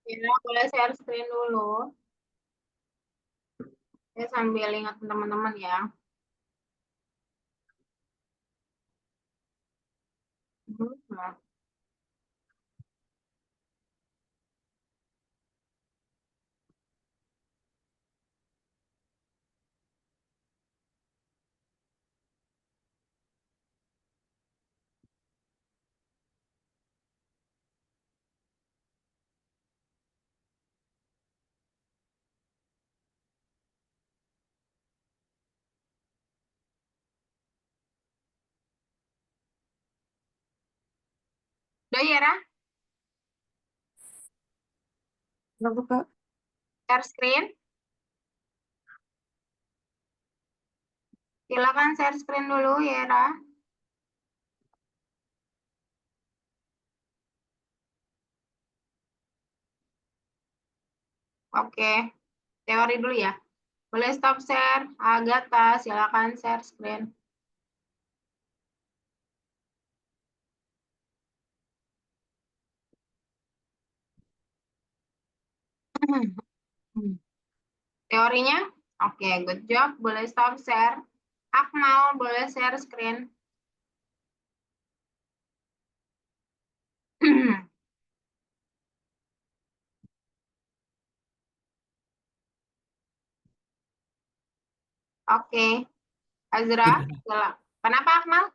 Ya, boleh share screen dulu. Saya sambil ingat teman-teman ya. Nah, udah ya, Ra? Kenapa, Kak? Share screen. Silakan share screen dulu ya, Ra. Oke, teori dulu ya. Boleh stop share. Agatha, silakan share screen. Teorinya? Oke, good job. Boleh stop share. Akmal, boleh share screen. Oke, Azra, Udah, silakan. Kenapa Akmal?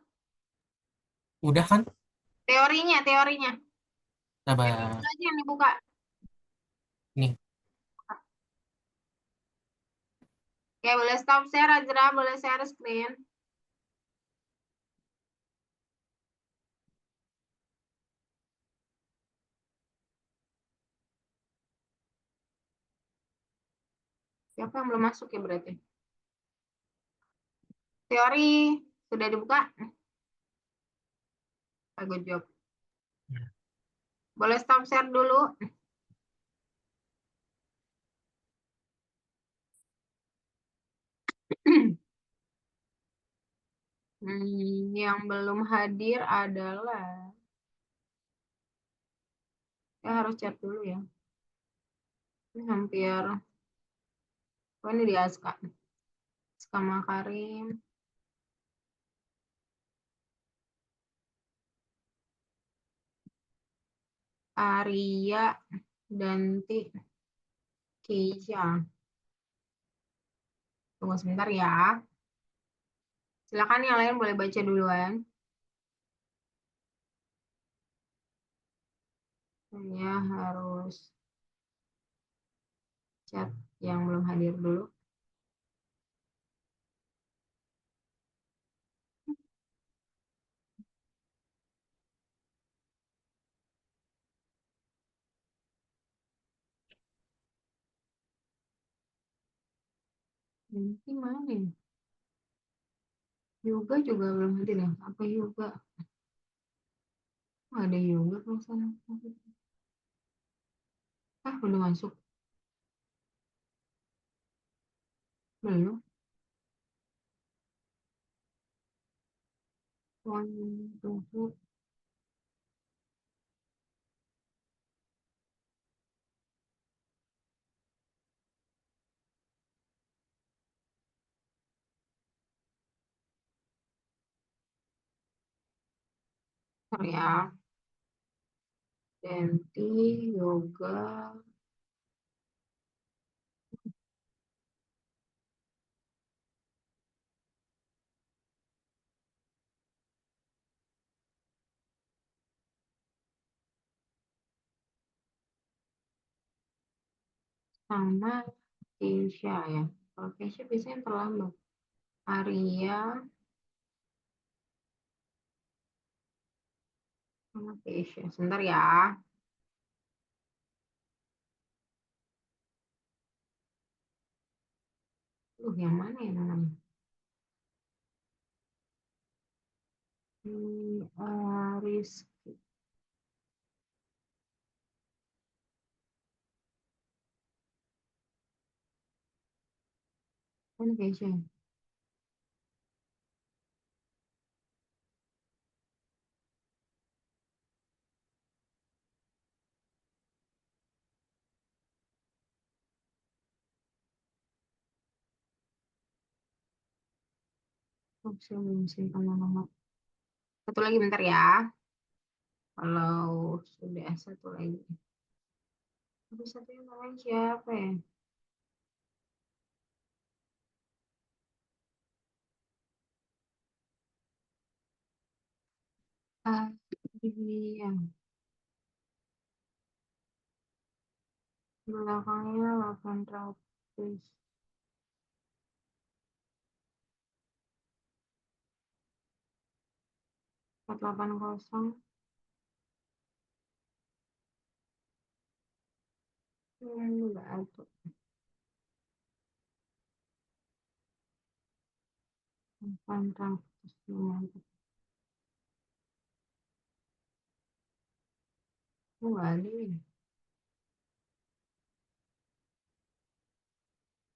udah kan? Teorinya. Teori Sabar. aja yang dibuka. Nih, Oke, boleh stop share, Azra. Boleh share screen. Siapa yang belum masuk ya berarti? Teori sudah dibuka? Good job. Boleh stop share dulu. Yang belum hadir adalah, saya harus chat dulu ya. Ini hampir, oh ini di Aska. Aska Makarim. Arya, Danti, Keisha. Tunggu sebentar ya. Silakan yang lain boleh baca duluan. Saya harus chat yang belum hadir dulu. Nanti mana ya? Yoga juga belum hadir ya? Apa yoga? Oh, ada yoga kalau sana. Ah, udah masuk. Belum. Tunggu. Bentar ya. Denti, yoga. Sama Keisha ya. Kalau Keisha biasanya terlambat. Arya sama Keisha. Sebentar ya. Yang mana ya namanya? Rizky. Mana Keisha? Saya belum simpan nomor. Satu lagi bentar ya. Kalau sudah satu lagi. Tapi satunya namanya siapa ya? Ah, iya. Belakangnya 800. 480. Enggak ada. 800. Enggak ada ya.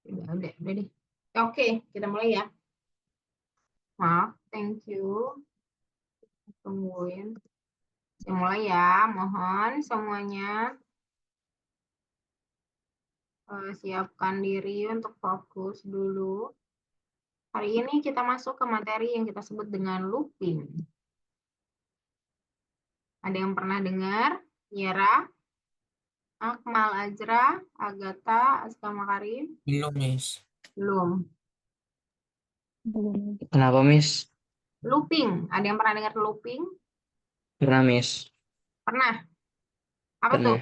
Udah deh. Oke, kita mulai ya. Maaf, thank you. Tungguin. Saya mulai ya. Mohon semuanya siapkan diri untuk fokus dulu. Hari ini kita masuk ke materi yang kita sebut dengan looping. Ada yang pernah dengar? Yera, Akmal Azra, Agatha, Aska Makarim? Belum, Miss. Belum. Kenapa, Miss? Looping. Ada yang pernah dengar looping? Pernah, Miss. Pernah. Apa tuh, Pernah.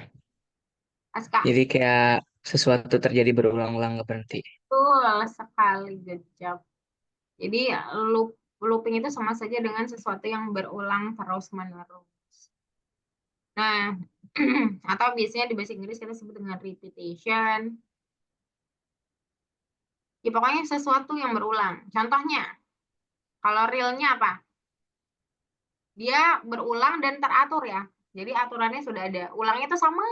Aska? Jadi kayak sesuatu terjadi berulang-ulang nggak berhenti. Betul sekali, good job. Jadi looping itu sama saja dengan sesuatu yang berulang terus-menerus. Nah, atau biasanya di bahasa Inggris kita sebut dengan repetition. Ya, pokoknya sesuatu yang berulang. Contohnya, kalau realnya apa? Dia berulang dan teratur ya. Jadi aturannya sudah ada. Ulangnya itu sama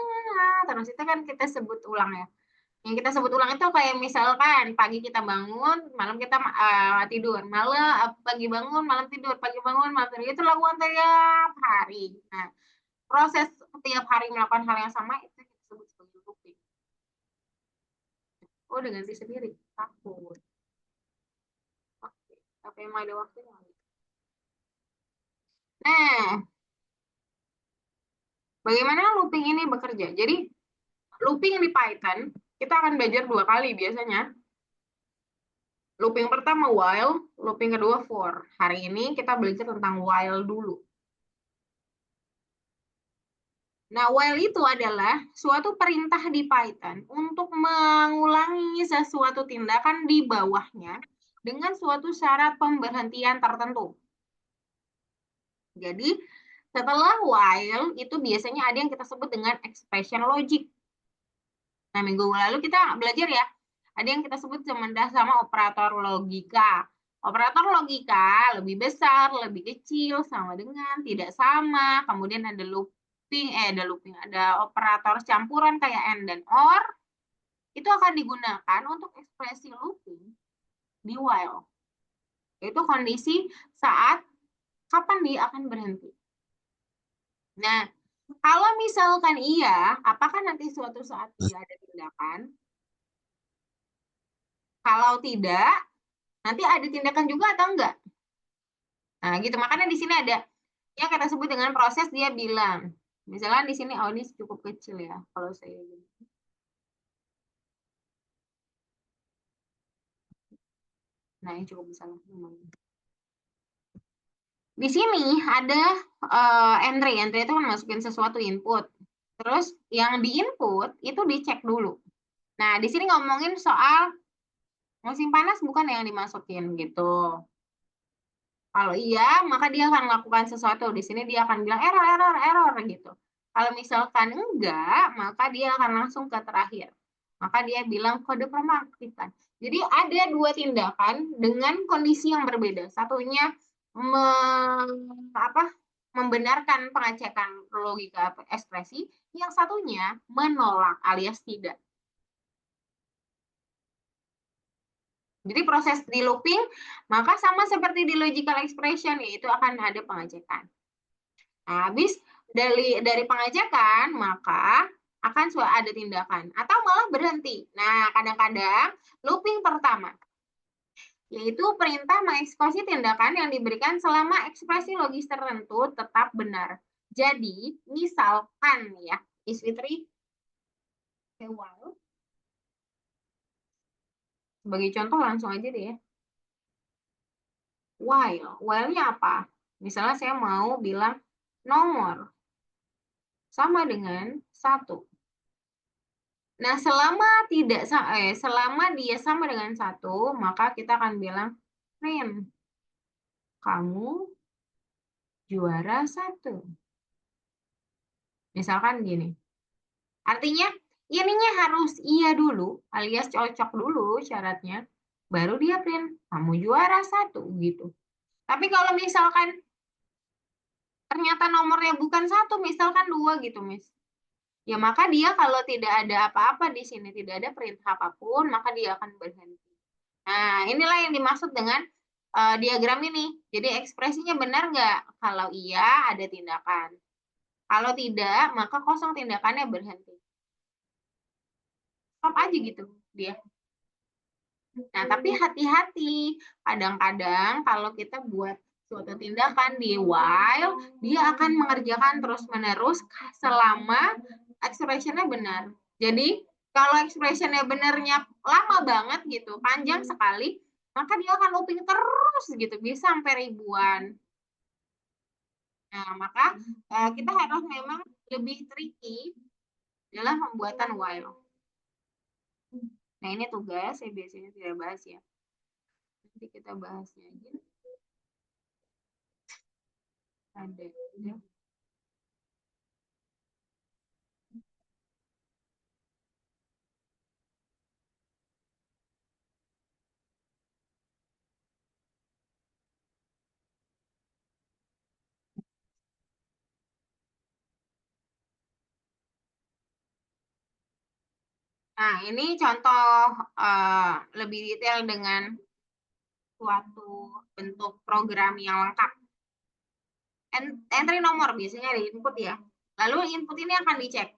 terus, itu kan kita sebut ulang ya. Yang kita sebut ulang itu kayak misalkan pagi kita bangun, malam kita tidur. Pagi bangun, malam tidur. Pagi bangun, malam tidur. Itu lakukan tiap hari. Nah, proses setiap hari melakukan hal yang sama itu kita sebut sebagai looping. Oh, udah ganti sendiri. Takut. Oke, tapi emang ada waktunya. Nah, bagaimana looping ini bekerja? Jadi, looping di Python, kita akan belajar 2 kali biasanya. Looping pertama while, looping kedua for. Hari ini kita belajar tentang while dulu. Nah, while itu adalah suatu perintah di Python untuk mengulangi sesuatu tindakan di bawahnya dengan suatu syarat pemberhentian tertentu. Jadi, setelah while itu biasanya ada yang kita sebut dengan expression logic. Nah, minggu lalu kita belajar ya, ada yang kita sebut sama operator logika. Operator logika lebih besar, lebih kecil, sama dengan, tidak sama. Kemudian ada ada operator campuran kayak and dan or. Itu akan digunakan untuk ekspresi looping di while. Itu kondisi saat kapan dia akan berhenti. Nah, kalau misalkan iya, apakah nanti suatu saat dia ada tindakan? Kalau tidak, nanti ada tindakan juga atau enggak? Nah, gitu. Makanya di sini ada yang kita sebut dengan proses dia bilang. Misalnya di sini, oh ini cukup kecil ya. Kalau saya gini. Nah, ini cukup besar. Di sini ada entry. Entry itu kan masukin sesuatu input. Terus yang di input itu dicek dulu. Nah, di sini ngomongin soal musim panas bukan yang dimasukin gitu. Kalau iya, maka dia akan melakukan sesuatu. Di sini dia akan bilang error gitu. Kalau misalkan enggak, maka dia akan langsung ke terakhir. Maka dia bilang kode pemangkitan. Jadi ada 2 tindakan dengan kondisi yang berbeda. Satunya membenarkan pengecekan logika ekspresi, yang satunya menolak alias tidak. Jadi proses di looping, maka sama seperti di logical expression, yaitu akan ada pengecekan. Nah, habis dari pengecekan, maka akan ada tindakan. Atau malah berhenti. Nah, kadang-kadang looping pertama. yaitu perintah mengeksekusi tindakan yang diberikan selama ekspresi logis tertentu tetap benar. Jadi, misalkan ya, is Fitri, while. Sebagai contoh langsung aja deh ya. While-nya apa? Misalnya saya mau bilang nomor sama dengan 1. Nah, selama dia sama dengan 1, maka kita akan bilang, Rin, kamu juara 1. Misalkan gini. Artinya, ininya harus iya dulu, alias cocok dulu syaratnya, baru dia print, kamu juara 1, gitu. Tapi kalau misalkan ternyata nomornya bukan 1, misalkan 2 gitu, Miss. Ya, maka dia kalau tidak ada apa-apa di sini, tidak ada perintah apapun, maka dia akan berhenti. Nah, inilah yang dimaksud dengan diagram ini. Jadi ekspresinya benar nggak? Kalau iya, ada tindakan. Kalau tidak, maka kosong tindakannya berhenti. Stop aja gitu dia. Nah, tapi hati-hati. Kadang-kadang kalau kita buat suatu tindakan di while, dia akan mengerjakan terus-menerus selama expression-nya benar. Jadi, kalau expression-nya benarnya lama banget gitu, panjang sekali, maka dia akan looping terus gitu, bisa sampai ribuan. Nah, maka kita harus memang lebih tricky dalam pembuatan while. Nah, ini tugas, saya biasanya tidak bahas ya. Nanti kita bahasnya aja. Ada ya. Nah, ini contoh lebih detail dengan suatu bentuk program yang lengkap. Entry nomor biasanya ada input ya. Lalu input ini akan dicek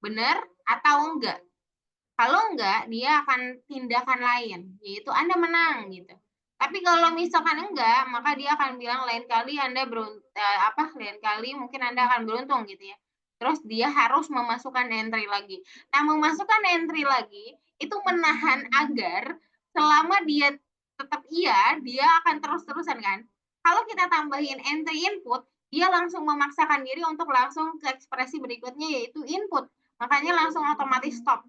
benar atau enggak. Kalau enggak, dia akan tindakan lain, yaitu Anda menang gitu. Tapi kalau misalkan enggak, maka dia akan bilang lain kali Anda lain kali mungkin Anda akan beruntung gitu ya. Terus dia harus memasukkan entry lagi. Nah, memasukkan entry lagi itu menahan agar selama dia tetap iya, dia akan terus-terusan kan. Kalau kita tambahin entry input, dia langsung memaksakan diri untuk langsung ke ekspresi berikutnya yaitu input. Makanya langsung otomatis stop.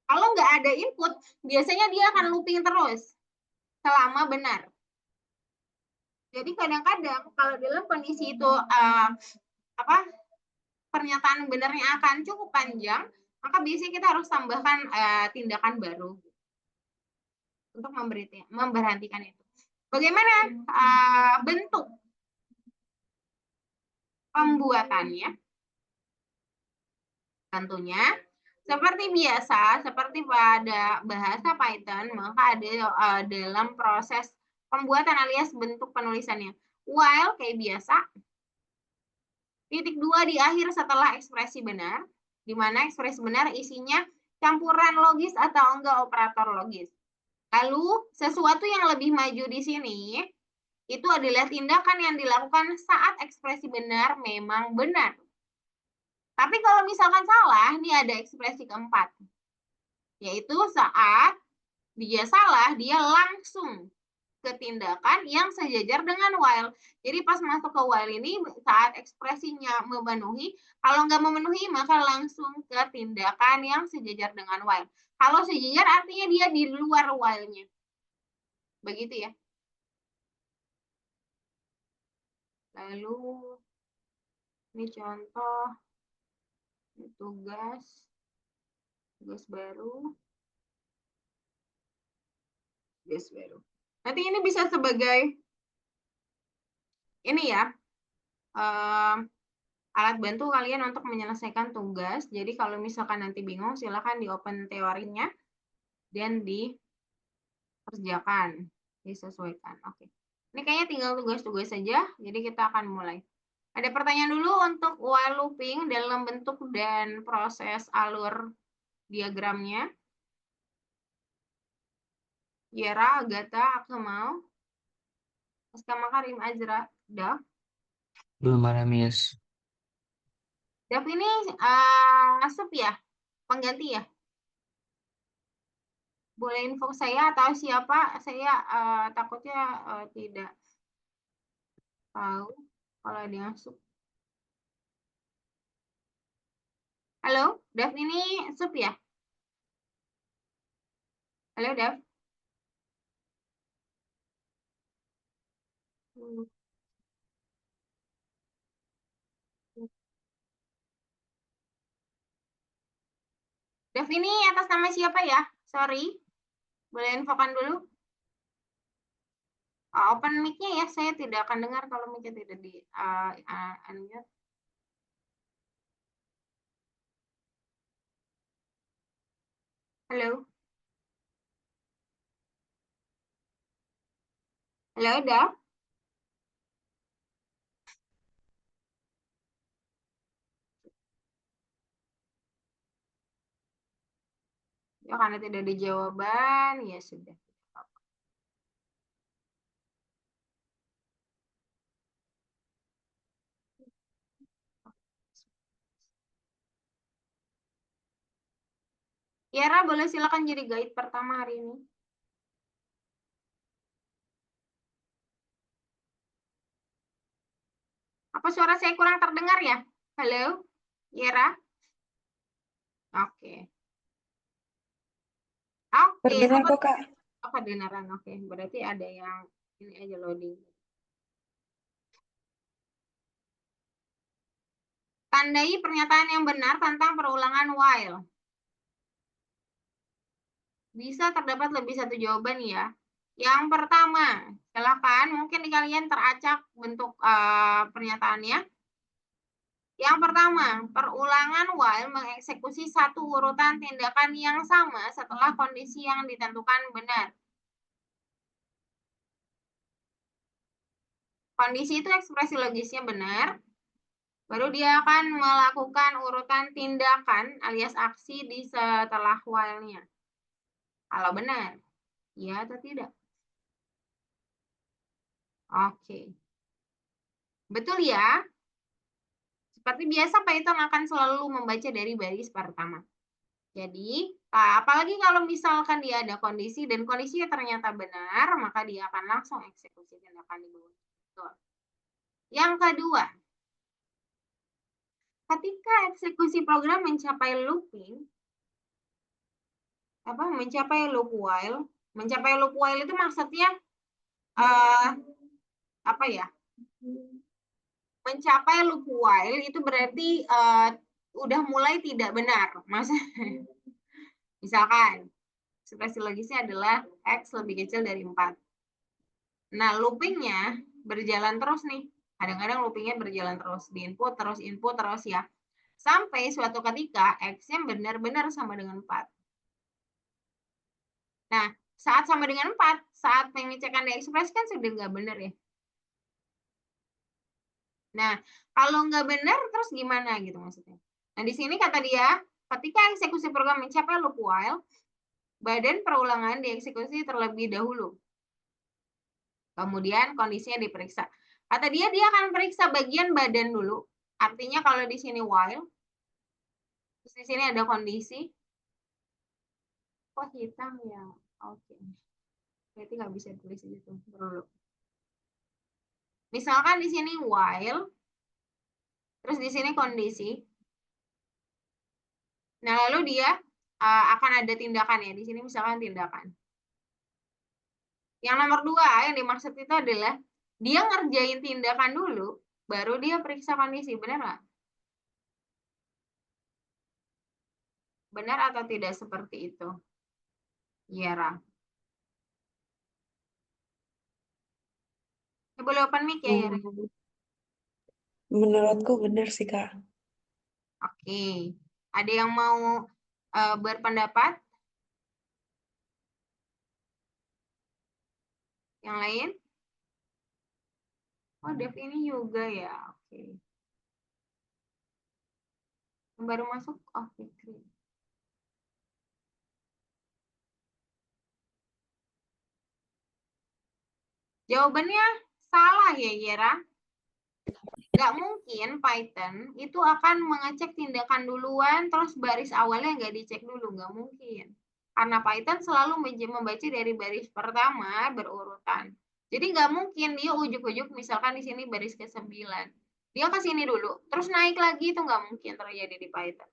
Kalau nggak ada input, biasanya dia akan looping terus selama benar. Jadi kadang-kadang kalau dalam kondisi itu pernyataan benarnya akan cukup panjang, maka biasanya kita harus tambahkan tindakan baru untuk memberhentikan itu. Bagaimana bentuk pembuatannya? Tentunya seperti biasa, seperti pada bahasa Python, maka ada dalam proses pembuatan alias bentuk penulisannya. While kayak biasa, titik 2 di akhir setelah ekspresi benar, di mana ekspresi benar isinya campuran logis atau enggak operator logis. Lalu, sesuatu yang lebih maju di sini, itu adalah tindakan yang dilakukan saat ekspresi benar memang benar. Tapi kalau misalkan salah, ini ada ekspresi keempat. Yaitu saat dia salah, dia langsung ke tindakan yang sejajar dengan while. Jadi pas masuk ke while ini, saat ekspresinya memenuhi, kalau nggak memenuhi, maka langsung ke tindakan yang sejajar dengan while. Kalau sejajar artinya dia di luar while-nya. Begitu ya. Lalu, ini contoh tugas baru. Nanti ini bisa sebagai ini ya, alat bantu kalian untuk menyelesaikan tugas. Jadi kalau misalkan nanti bingung, silakan di open teorinya dan dikerjakan, disesuaikan. Oke. Ini kayaknya tinggal tugas-tugas saja, jadi kita akan mulai. Ada pertanyaan dulu untuk while looping dalam bentuk dan proses alur diagramnya. Yera, Agatha, Akmal, Aska Makarim, Azra, Dav. Belum ada Miss. Dav ini asup ya? Pengganti ya? Boleh info saya atau siapa? Saya takutnya tidak tahu kalau ada yang asup. Halo, Dav ini asup ya? Halo, Dav. Hmm. Dav ini atas nama siapa ya? Sorry, boleh infokan dulu. Open mic-nya ya, saya tidak akan dengar kalau mic-nya tidak di unmute. Halo, halo, Dav. Ya, karena tidak ada jawaban, ya sudah. Yara, boleh silakan jadi guide pertama hari ini. Apa suara saya kurang terdengar ya? Halo, Yara? Oke. Oke, Terdengar kok, Kak. kedengaran. Oke, berarti ada yang ini aja loading. Tandai pernyataan yang benar tentang perulangan while. Bisa terdapat lebih satu jawaban ya. Yang pertama, silakan mungkin di kalian teracak bentuk pernyataannya. Yang pertama, perulangan while mengeksekusi satu urutan tindakan yang sama setelah kondisi yang ditentukan benar. Kondisi itu ekspresi logisnya benar, baru dia akan melakukan urutan tindakan alias aksi di setelah while-nya. Kalau benar, ya atau tidak? Oke. Betul ya? Seperti biasa, Python akan selalu membaca dari baris pertama. Jadi, apalagi kalau misalkan dia ada kondisi dan kondisinya ternyata benar, maka dia akan langsung eksekusi tindakan di bawah. Betul. Yang kedua, ketika eksekusi program mencapai looping, mencapai loop while itu maksudnya apa ya? Mencapai loop while itu berarti udah mulai tidak benar. Maksudnya, misalkan ekspresi logisnya adalah X lebih kecil dari 4. Nah, loopingnya berjalan terus nih. Kadang-kadang loopingnya berjalan terus. Di input terus ya. Sampai suatu ketika X-nya benar-benar sama dengan 4. Nah, saat sama dengan 4, saat pengecekan diekspresikan sudah nggak benar ya. Nah, kalau nggak benar terus gimana gitu maksudnya. Nah, di sini kata dia, ketika eksekusi program mencapai loop while, badan perulangan dieksekusi terlebih dahulu. Kemudian kondisinya diperiksa. Kata dia akan periksa bagian badan dulu. Artinya kalau di sini while, terus di sini ada kondisi. Kok hitam ya? Oke. Berarti nggak bisa tulis itu dulu. Misalkan di sini while, terus di sini kondisi. Nah, lalu dia akan ada tindakan ya. Di sini misalkan tindakan. Yang nomor 2 yang dimaksud itu adalah dia ngerjain tindakan dulu, baru dia periksa kondisi. Benar nggak? Benar atau tidak seperti itu? Iya, Ra. Boleh open mic ya, Ra? Menurutku benar sih, Kak. Oke. Ada yang mau berpendapat? Yang lain? Oh, Dev ini juga ya. Oke. Yang baru masuk, oh Fikri. Jawabannya salah ya, Yera. Nggak mungkin Python itu akan mengecek tindakan duluan, terus baris awalnya nggak dicek dulu. Nggak mungkin. Karena Python selalu membaca dari baris pertama berurutan. Jadi nggak mungkin dia ujuk-ujuk misalkan di sini baris ke-9. Dia ke sini dulu, terus naik lagi, itu nggak mungkin terjadi di Python.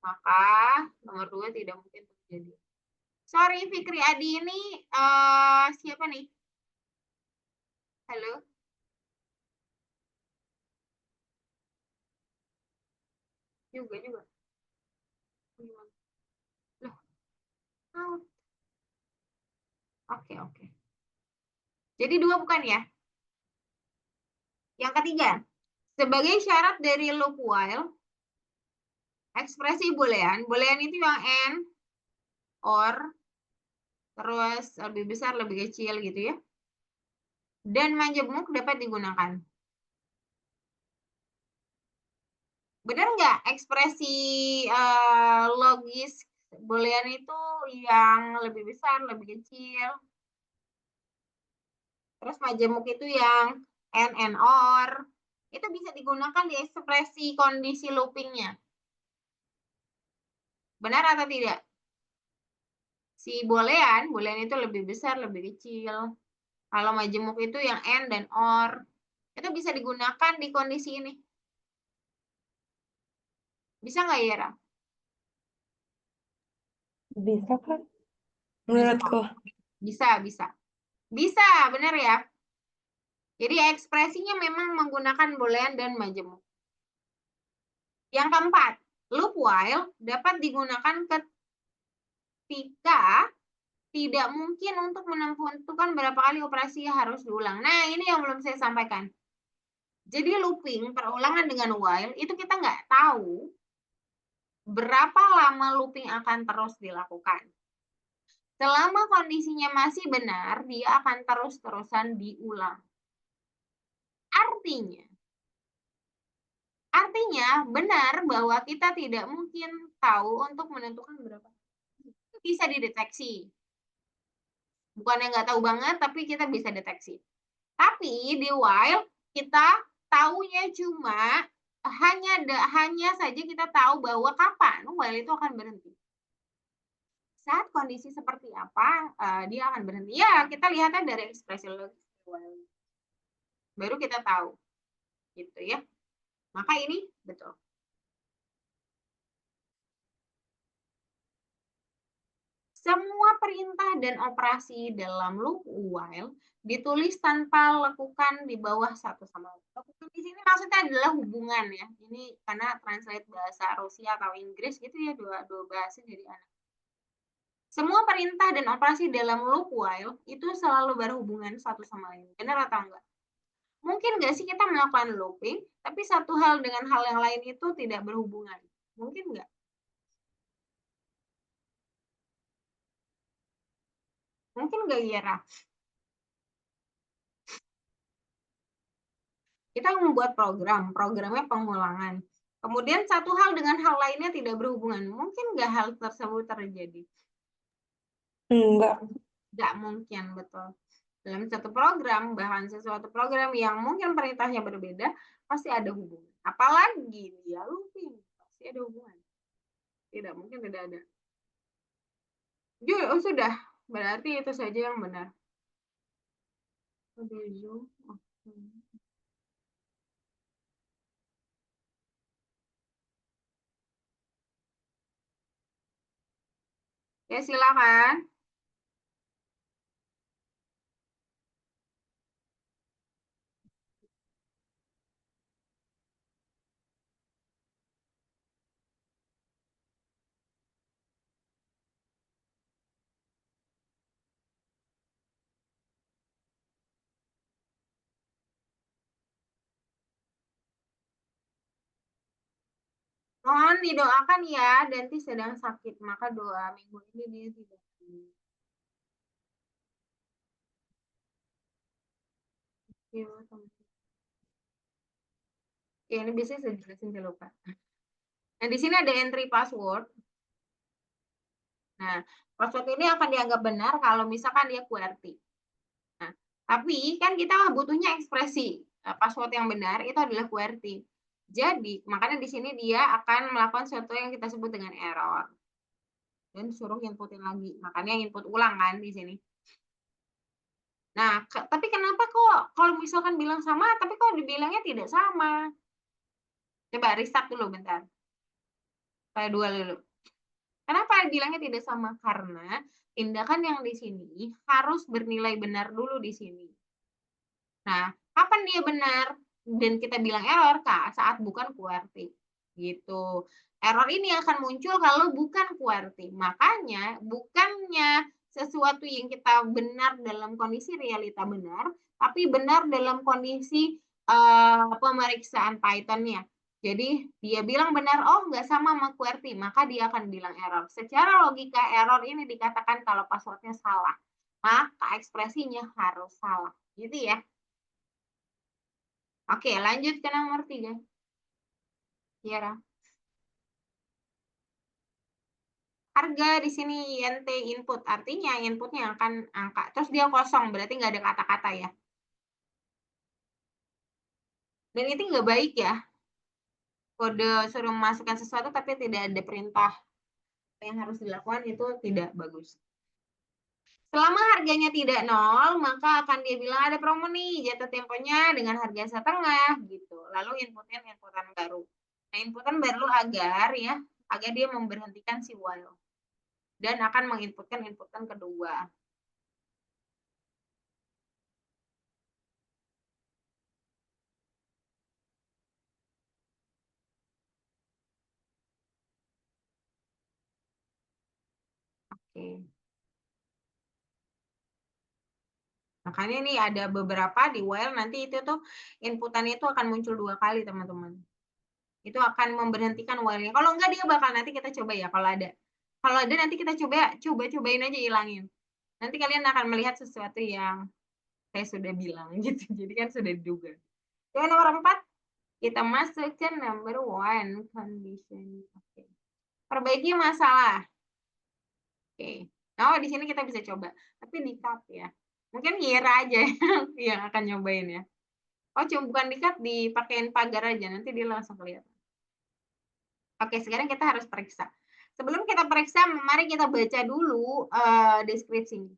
Maka nomor 2 tidak mungkin terjadi. Sorry, Fikri Adi ini siapa nih? Halo? Juga. Loh, out. Oke. Jadi 2 bukan ya? Yang ketiga, sebagai syarat dari loop while, ekspresi boolean itu yang and, or, terus lebih besar, lebih kecil gitu ya. Dan majemuk dapat digunakan. Benar nggak ekspresi logis boolean itu yang lebih besar, lebih kecil? Terus majemuk itu yang and or. Itu bisa digunakan di ekspresi kondisi loopingnya. Benar atau tidak? Si boolean itu lebih besar, lebih kecil. Kalau majemuk itu yang and dan or. Itu bisa digunakan di kondisi ini. Bisa nggak, Yera? Bisa, Kak. Menurutku. Bisa. Bisa, benar ya? Jadi ekspresinya memang menggunakan boolean dan majemuk. Yang keempat, loop while dapat digunakan ketika tidak mungkin untuk menentukan berapa kali operasi harus diulang. Nah, ini yang belum saya sampaikan. Jadi looping, perulangan dengan while, itu kita nggak tahu berapa lama looping akan terus dilakukan. Selama kondisinya masih benar, dia akan terus-terusan diulang. Artinya benar bahwa kita tidak mungkin tahu untuk menentukan berapa. Itu bisa dideteksi. Bukannya nggak tahu banget, tapi kita bisa deteksi. Tapi di while kita tahunya cuma hanya saja kita tahu bahwa kapan while itu akan berhenti. Saat kondisi seperti apa dia akan berhenti? Ya, kita lihatnya dari ekspresi logis while. Baru kita tahu. Gitu ya. Maka ini betul. Semua perintah dan operasi dalam loop while ditulis tanpa lekukan di bawah satu sama lain. Lekukan di sini maksudnya adalah hubungan ya. Ini karena translate bahasa Rusia atau Inggris gitu ya, dua bahasa jadi anak. Semua perintah dan operasi dalam loop while itu selalu berhubungan satu sama lain. Benar atau enggak? Mungkin nggak sih kita melakukan looping, tapi satu hal dengan hal yang lain itu tidak berhubungan? Mungkin nggak? Mungkin nggak, Yera? Kita membuat programnya pengulangan. Kemudian satu hal dengan hal lainnya tidak berhubungan. Mungkin nggak hal tersebut terjadi? Enggak. Nggak mungkin, betul. Dalam satu program, bahkan sesuatu program yang mungkin perintahnya berbeda, pasti ada hubungan. Apalagi dia looping, pasti ada hubungan. Tidak mungkin tidak ada. Sudah, berarti itu saja yang benar. Ya, silakan. Mohon didoakan ya, Danti sedang sakit, maka doa minggu ini dia tidak. Ya, ini biasanya saya jelasin, saya lupa. Nah, di sini ada entry password. Nah, password ini akan dianggap benar kalau misalkan dia QWERTY. Nah, Tapi kan kita butuhnya ekspresi. Password yang benar itu adalah QWERTY. Jadi, makanya di sini dia akan melakukan sesuatu yang kita sebut dengan error. Dan suruh inputin lagi. Makanya input ulang kan di sini. Nah, tapi kenapa kok kalau misalkan bilang sama, tapi kok dibilangnya tidak sama? Coba restart dulu bentar. Saya dua dulu. Kenapa bilangnya tidak sama? Karena tindakan yang di sini harus bernilai benar dulu di sini. Nah, kapan dia benar dan kita bilang error saat bukan QWERTY. Gitu. Error ini akan muncul kalau bukan QWERTY. Makanya bukannya sesuatu yang kita benar dalam kondisi realita benar, tapi benar dalam kondisi pemeriksaan Python-nya. Jadi dia bilang benar, oh nggak sama sama QWERTY, maka dia akan bilang error. Secara logika error ini dikatakan kalau passwordnya salah, maka ekspresinya harus salah. Gitu ya. Oke, lanjut ke nomor 3. Tiara. Harga di sini INT input, artinya inputnya akan angka. Terus dia kosong, berarti nggak ada kata-kata ya. Dan itu nggak baik ya. Kode suruh memasukkan sesuatu tapi tidak ada perintah. Apa yang harus dilakukan itu tidak bagus. Selama harganya tidak 0, maka akan dia bilang ada promo nih, jatuh temponya dengan harga setengah gitu. Lalu inputan baru. Nah, inputan baru agar dia memberhentikan si while. Dan akan menginputkan inputan kedua. Oke. Makanya ini ada beberapa di while nanti itu tuh inputannya itu akan muncul 2 kali, teman-teman. Itu akan memberhentikan while-nya. Kalau enggak dia bakal nanti kita coba ya kalau ada. Kalau ada nanti kita cobain aja hilangin. Nanti kalian akan melihat sesuatu yang saya sudah bilang gitu. Jadi kan sudah diduga. Yang nomor 4 kita masuk ke number 1 condition. Oke. Perbaiki masalah. Oke. Nah, di sini kita bisa coba. Tapi di cut ya. Mungkin Yera aja yang akan nyobain ya. Oh, cuma bukan di cut, dipakein pagar aja. Nanti dia langsung kelihatan. Oke, sekarang kita harus periksa. Sebelum kita periksa, mari kita baca dulu deskripsinya.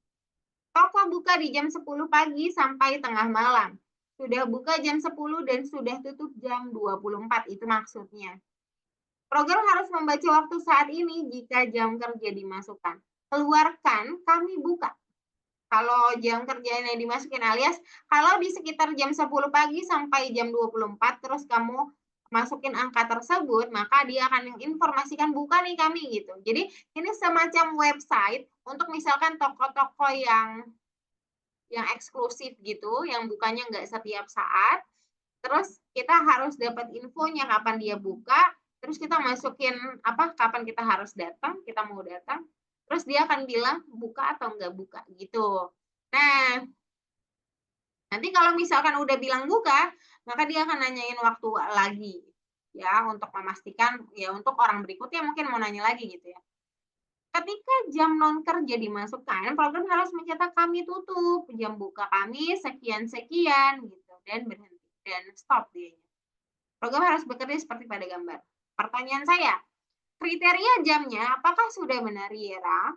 Toko buka di jam 10 pagi sampai tengah malam. Sudah buka jam 10 dan sudah tutup jam 24. Itu maksudnya. Program harus membaca waktu saat ini jika jam kerja dimasukkan. Keluarkan, kami buka. Kalau jam kerjanya dimasukin alias, kalau di sekitar jam 10 pagi sampai jam 24, terus kamu masukin angka tersebut, maka dia akan menginformasikan buka nih kami gitu. Jadi ini semacam website untuk misalkan toko-toko yang eksklusif gitu, yang bukanya nggak setiap saat. Terus kita harus dapat infonya kapan dia buka, terus kita masukin kapan kita harus datang, kita mau datang. Terus dia akan bilang buka atau enggak buka gitu. Nah, nanti kalau misalkan udah bilang buka, maka dia akan nanyain waktu lagi ya untuk memastikan ya untuk orang berikutnya mungkin mau nanya lagi gitu ya. Ketika jam non kerja dimasukkan, program harus mencatat kami tutup, jam buka kami sekian-sekian gitu dan berhenti dan stop dia. Program harus bekerja seperti pada gambar. Pertanyaan saya, kriteria jamnya apakah sudah benar, Yera?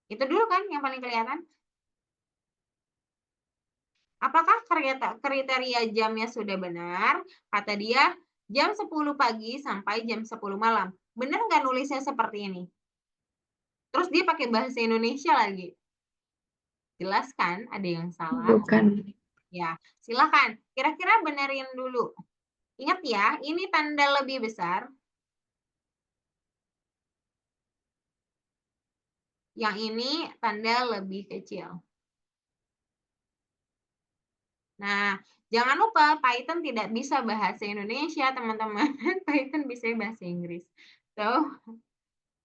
Itu dulu kan yang paling kelihatan. Apakah kriteria jamnya sudah benar? Kata dia, jam 10 pagi sampai jam 10 malam. Benar nggak nulisnya seperti ini? Terus dia pakai bahasa Indonesia lagi. Jelas kan ada yang salah? Bukan. Ya, silakan. Kira-kira benerin dulu. Ingat ya, ini tanda lebih besar. Yang ini tanda lebih kecil. Nah, jangan lupa Python tidak bisa bahasa Indonesia, teman-teman. Python bisa bahasa Inggris. So,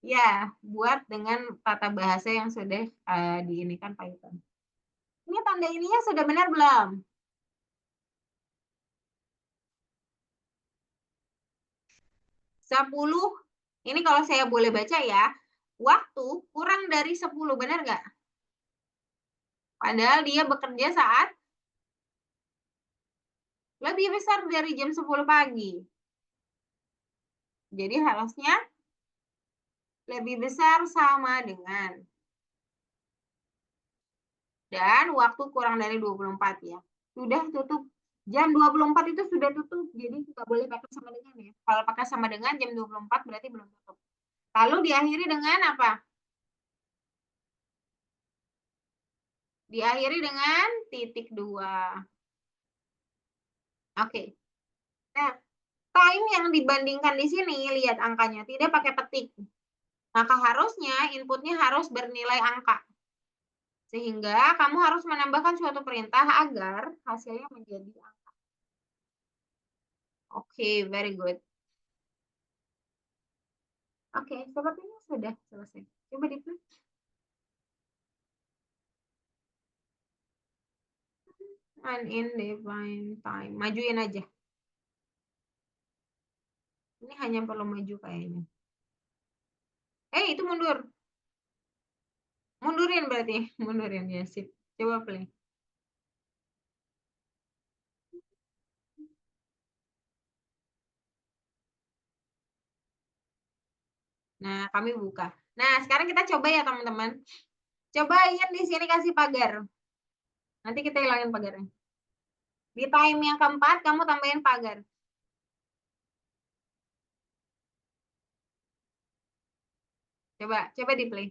ya, buat dengan tata bahasa yang sudah diinikan Python. Ini tanda ininya sudah benar belum? Sepuluh. Ini kalau saya boleh baca ya. Waktu kurang dari 10, benar nggak? Padahal dia bekerja saat lebih besar dari jam 10 pagi. Jadi harusnya lebih besar sama dengan. Dan waktu kurang dari 24 ya. Sudah tutup. Jam 24 itu sudah tutup. Jadi nggak boleh pakai sama dengan ya. Kalau pakai sama dengan jam 24 berarti belum tutup. Lalu diakhiri dengan apa? Diakhiri dengan titik 2. Oke. Nah, time yang dibandingkan di sini, lihat angkanya, tidak pakai petik. Maka harusnya inputnya harus bernilai angka. Sehingga kamu harus menambahkan suatu perintah agar hasilnya menjadi angka. Oke, very good. Oke, sepertinya sudah selesai. Coba di-play. Undefined time. Majuin aja. Ini hanya perlu maju kayaknya. Itu mundur. Mundurin berarti. Mundurin ya, sip. Coba play. Nah, kami buka. Nah, sekarang kita coba ya, teman-teman. Coba Ian di sini kasih pagar. Nanti kita hilangin pagarnya. Di time yang keempat, kamu tambahin pagar. Coba di play.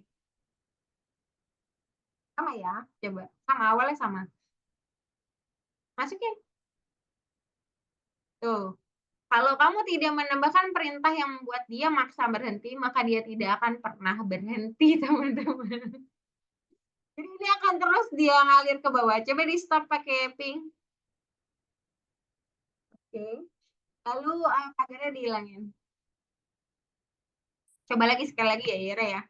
Sama ya, coba. Sama, awalnya sama. Masukin. Tuh. Kalau kamu tidak menambahkan perintah yang membuat dia maksa berhenti, maka dia tidak akan pernah berhenti, teman-teman. Jadi ini akan terus dia ngalir ke bawah. Coba di stop pakai ping. Oke. Lalu pagarnya dihilangin. Coba lagi sekali lagi ya, Ira ya.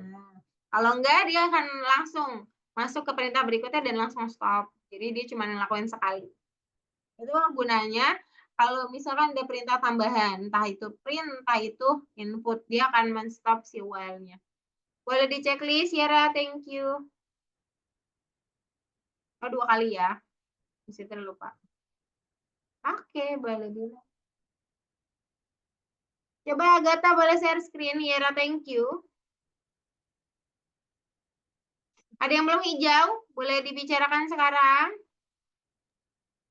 Nah, kalau enggak, dia akan langsung masuk ke perintah berikutnya dan langsung stop. Jadi dia cuma ngelakuin sekali. Itu gunanya kalau misalkan ada perintah tambahan, entah itu print, entah itu input, dia akan men-stop si while-nya. Boleh di checklist, Yara, thank you. Oh, 2 kali ya. Mesti terlupa. Oke, boleh dulu. Coba Agatha boleh share screen, Yara, thank you. Ada yang belum hijau? Boleh dibicarakan sekarang?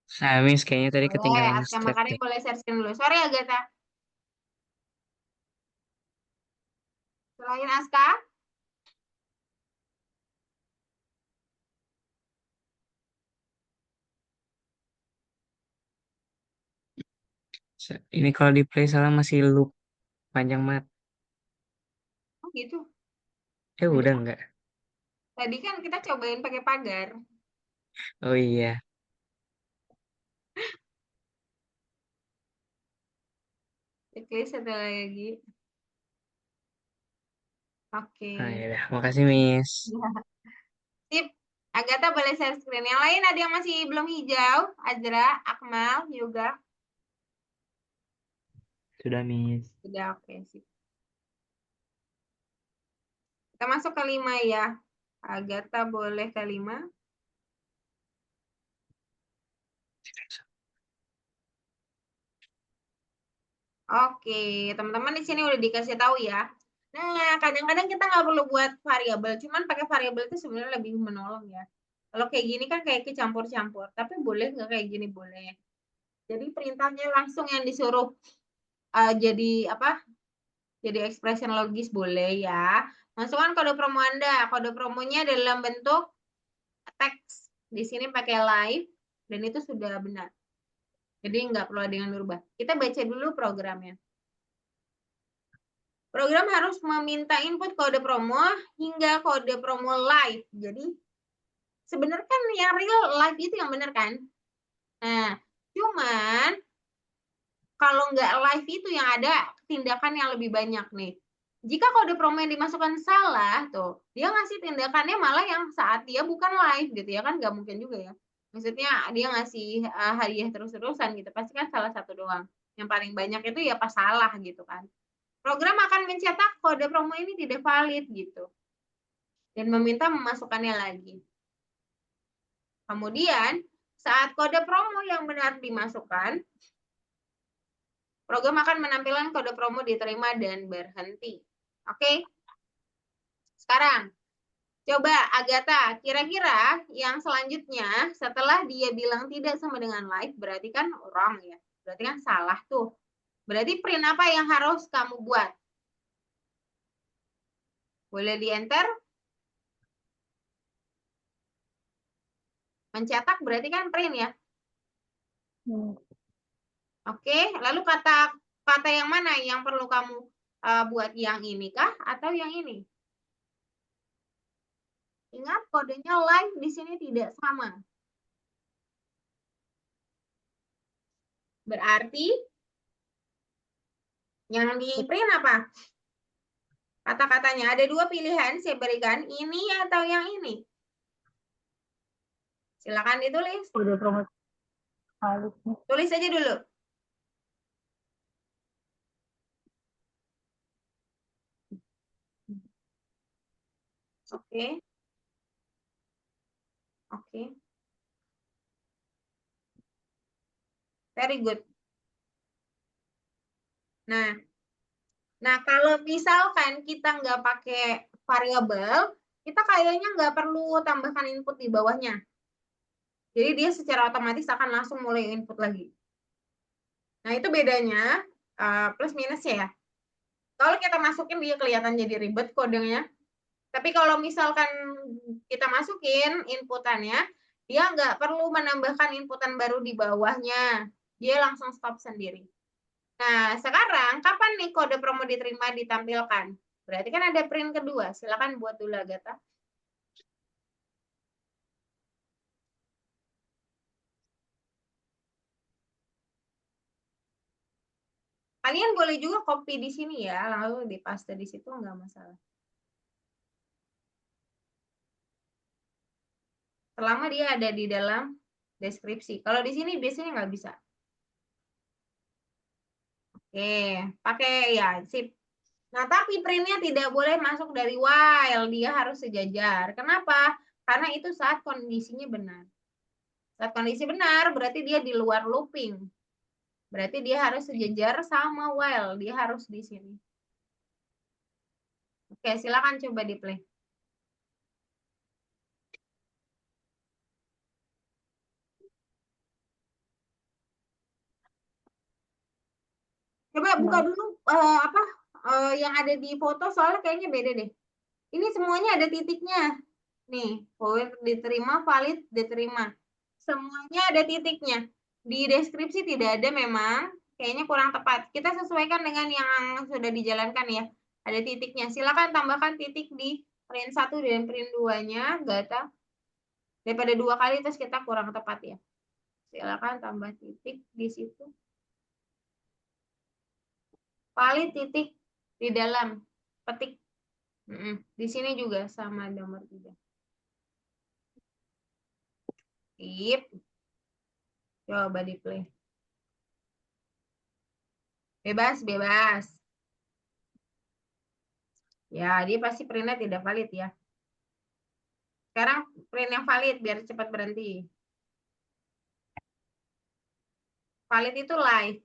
Saya Miss kayaknya tadi Boleh, ketinggalan Aska step Makarim deh. boleh share screen dulu. Sorry Agatha. Selain Aska? Ini kalau di play salah masih loop panjang banget. Oh gitu. Udah enggak? Tadi kan kita cobain pakai pagar. Oh iya. Checklist satu lagi. Oke. Ya udah, makasih Miss. Sip. Agatha boleh share screen. Yang lain ada yang masih belum hijau? Azra, Akmal, Yoga. Sudah Miss. Sudah, oke. Sip. Kita masuk ke 5 ya. Agatha boleh ke 5. Oke, teman-teman di sini udah dikasih tahu ya. Nah, kadang-kadang kita nggak perlu buat variabel, cuman pakai variabel itu sebenarnya lebih menolong ya. Kalau kayak gini kan kayak kecampur-campur, tapi boleh nggak kayak gini? Boleh. Jadi perintahnya langsung yang disuruh jadi apa? Jadi expression logis boleh ya. Masukkan kode promo Anda. Kode promonya dalam bentuk teks. Di sini pakai live dan itu sudah benar. Jadi nggak perlu ada yang dirubah. Kita baca dulu programnya. Program harus meminta input kode promo hingga kode promo live. Jadi sebenarnya kan yang real live itu yang benar kan? Nah, cuman kalau nggak live itu yang ada tindakan yang lebih banyak nih. Jika kode promo yang dimasukkan salah, tuh dia ngasih tindakannya malah yang saat dia bukan live gitu ya kan? Nggak mungkin juga ya. Maksudnya dia ngasih hadiah terus-terusan gitu. Pasti kan salah satu doang. Yang paling banyak itu ya pas salah gitu kan. program akan mencetak kode promo ini tidak valid gitu. Dan meminta memasukkannya lagi. Kemudian, saat kode promo yang benar dimasukkan, program akan menampilkan kode promo diterima dan berhenti. Oke? Sekarang, coba Agatha, kira-kira yang selanjutnya setelah dia bilang tidak sama dengan live, berarti kan wrong ya. Berarti kan salah tuh. Berarti print apa yang harus kamu buat? Boleh di-enter? Mencetak berarti kan print ya. Oke, lalu kata yang mana yang perlu kamu buat, yang ini kah atau yang ini? Ingat kodenya live di sini tidak sama. Berarti yang di print apa? Kata-katanya ada dua pilihan, saya berikan ini atau yang ini. Silakan ditulis. Kode promo valid. Tulis aja dulu. Oke. Oke. Very good. Nah, kalau misalkan kita nggak pakai variabel, kita kayaknya nggak perlu tambahkan input di bawahnya. Jadi dia secara otomatis akan langsung mulai input lagi. Nah, itu bedanya plus minusnya ya. Kalau kita masukin dia kelihatan jadi ribet kodenya. Tapi kalau misalkan kita masukin inputannya, dia nggak perlu menambahkan inputan baru di bawahnya. Dia langsung stop sendiri. Nah, sekarang kapan nih kode promo diterima ditampilkan? Berarti kan ada print kedua. Silakan buat dulu Agatha. Kalian boleh juga copy di sini ya, lalu dipaste di situ nggak masalah. Selama dia ada di dalam deskripsi. Kalau di sini biasanya nggak bisa. Oke, pakai ya, sip. Nah, tapi printnya tidak boleh masuk dari while, dia harus sejajar. Kenapa? Karena itu saat kondisinya benar. Saat kondisi benar, berarti dia di luar looping. Berarti dia harus sejajar sama while, dia harus di sini. Oke, silakan coba di play. Coba buka dulu yang ada di foto, soalnya kayaknya beda deh. Ini semuanya ada titiknya. Nih, forward diterima, valid diterima. Semuanya ada titiknya. Di deskripsi tidak ada memang, kayaknya kurang tepat. Kita sesuaikan dengan yang sudah dijalankan ya. Ada titiknya. Silakan tambahkan titik di print 1 dan print 2-nya, Gata. Daripada 2 kali terus kita kurang tepat ya. Silakan tambah titik di situ. Valid titik di dalam petik. Di sini juga sama nomor 3. Sip. Coba di play. Bebas, bebas. Ya, dia pasti printnya tidak valid ya. Sekarang print yang valid biar cepat berhenti. Valid itu live.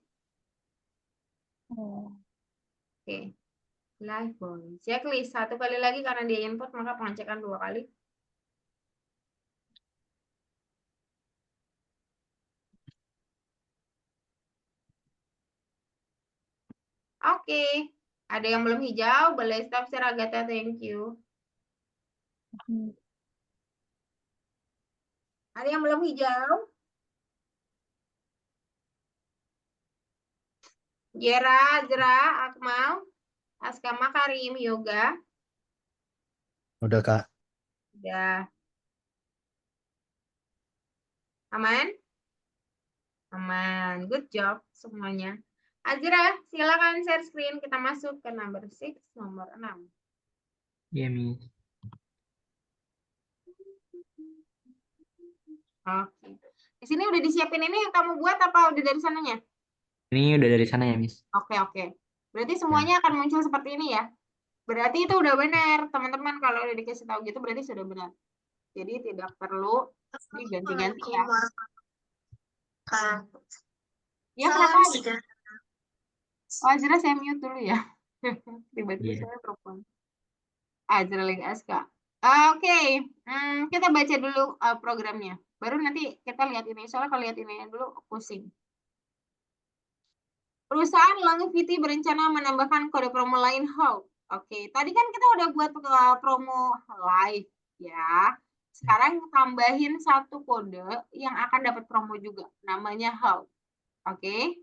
Oke. Live boy. Checklist 1 kali lagi karena dia input maka pengecekan 2 kali. Oke. Ada yang belum hijau, boleh stop share Agatha, thank you. Ada yang belum hijau? Jera, Azra, Akmal, Askama, Karim, Yoga. Udah, Kak. Udah. Aman? Aman. Good job semuanya. Azra, silakan share screen. Kita masuk ke number 6, nomor 6. Iya, Miss. Oke. Di sini udah disiapin ini yang kamu buat apa udah dari sananya? Ini udah dari sana ya, Miss. Oke, oke. Berarti semuanya akan muncul seperti ini ya. Berarti itu udah benar, teman-teman. Kalau udah dikasih tahu gitu berarti sudah benar. Jadi tidak perlu diganti-ganti ya. Ya, kenapa? Oh, Azra saya mute dulu ya. Tiba-tiba Iya. saya telepon. Azra lagi Aska. Oke, kita baca dulu programnya. Baru nanti kita lihat ini. Soalnya kalau lihat ini dulu pusing. Perusahaan Longevity berencana menambahkan kode promo lain Hope. Oke, tadi kan kita udah buat promo live ya. Sekarang tambahin satu kode yang akan dapat promo juga. Namanya Hope. Oke.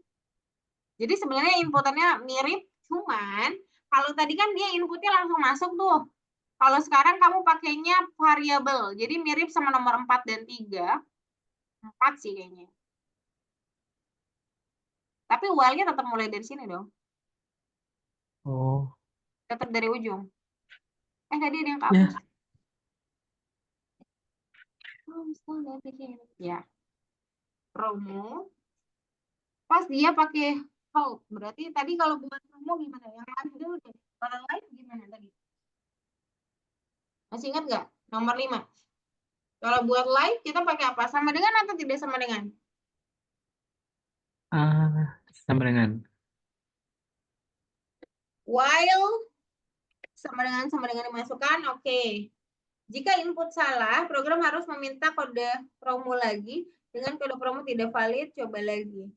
Jadi sebenarnya inputannya mirip, cuman kalau tadi kan dia inputnya langsung masuk tuh. Kalau sekarang kamu pakainya variabel, jadi mirip sama nomor 4 dan 3. 4 sih kayaknya. Tapi while-nya tetap mulai dari sini dong. Oh, Tetap dari ujung. Tadi ada yang kehapus. Ya. Promo. Pas dia pakai hold. Berarti tadi kalau buat promo gimana? Yang live dulu deh. Kalau live gimana tadi? Masih ingat nggak? Nomor 5. Kalau buat live kita pakai apa? Sama dengan atau tidak sama dengan? sama dengan. While sama dengan dimasukkan. Oke. Jika input salah, program harus meminta kode promo lagi. Dengan kode promo tidak valid, coba lagi.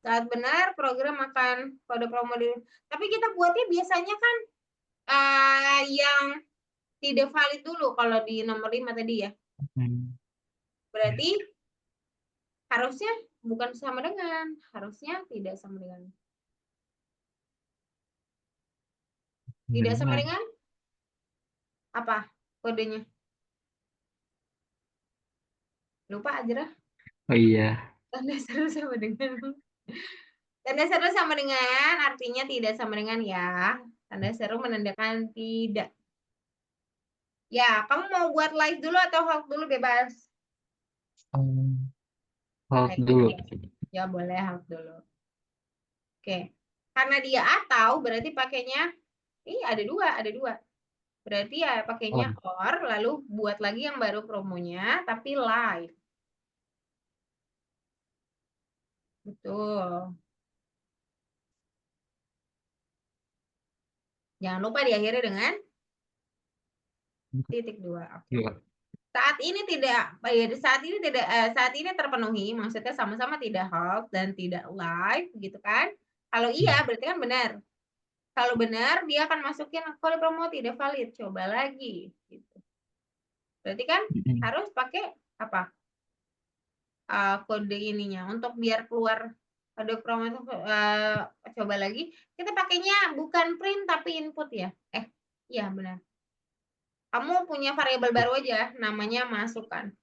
Saat benar, program akan kode promo dulu. Tapi kita buatnya biasanya kan yang tidak valid dulu kalau di nomor 5 tadi ya. Berarti harusnya bukan sama dengan, harusnya tidak sama dengan. Tidak sama dengan apa kodenya? Lupa aja. Oh iya. Tanda seru sama dengan. Tanda seru sama dengan artinya tidak sama dengan ya. Tanda seru menandakan tidak. Ya, kamu mau buat live dulu atau hold dulu bebas? Hold dulu. Ya, boleh hold dulu. Oke. Karena dia atau berarti pakainya ada dua. Berarti ya pakainya or lalu buat lagi yang baru promonya tapi live. Betul. Jangan lupa diakhiri dengan titik 2. Oke. Saat ini terpenuhi, maksudnya sama-sama tidak hold dan tidak live gitu kan. Kalau iya berarti kan benar. Kalau benar dia akan masukin kode promo tidak valid, coba lagi gitu. Berarti kan harus pakai apa? Kode ininya untuk biar keluar kode promo itu coba lagi. Kita pakainya bukan print tapi input ya. Iya benar. Kamu punya variabel baru aja, namanya masukkan.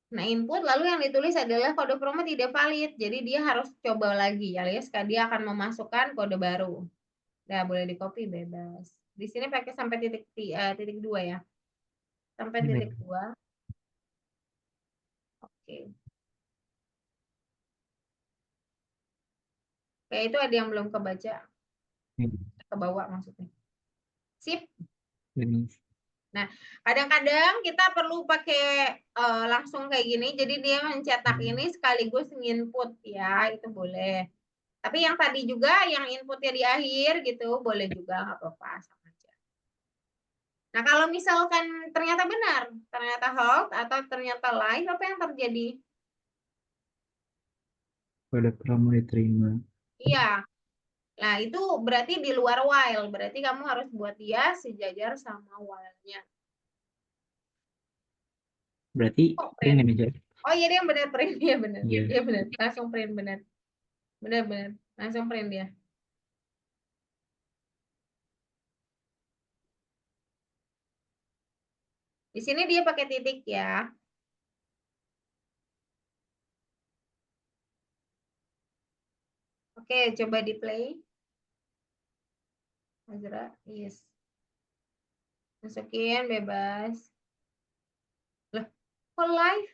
Nah, input lalu yang ditulis adalah kode promo tidak valid. Jadi dia harus coba lagi, alias dia akan memasukkan kode baru. Nah, boleh di copy bebas. Di sini pakai sampai titik 2 ya. Sampai titik 2. Oke. Kayak itu ada yang belum kebaca. Ke bawah maksudnya. Sip. Nah, kadang-kadang kita perlu pakai langsung kayak gini. Jadi dia mencetak ini sekaligus nginput ya, itu boleh. Tapi yang tadi juga yang inputnya di akhir gitu, boleh juga nggak apa-apa sama aja. Nah, kalau misalkan ternyata benar, ternyata hold atau ternyata live, apa yang terjadi? Kode promo diterima. Iya. Nah, itu berarti di luar while. Berarti kamu harus buat dia sejajar sama while-nya. Berarti print ini aja. Oh iya, dia yang benar print. Iya benar. Iya. Iya benar. Langsung print benar. Benar-benar. Langsung print dia. Di sini dia pakai titik ya. Oke, coba di play. Azra, yes. Masukin bebas. Loh, kok live?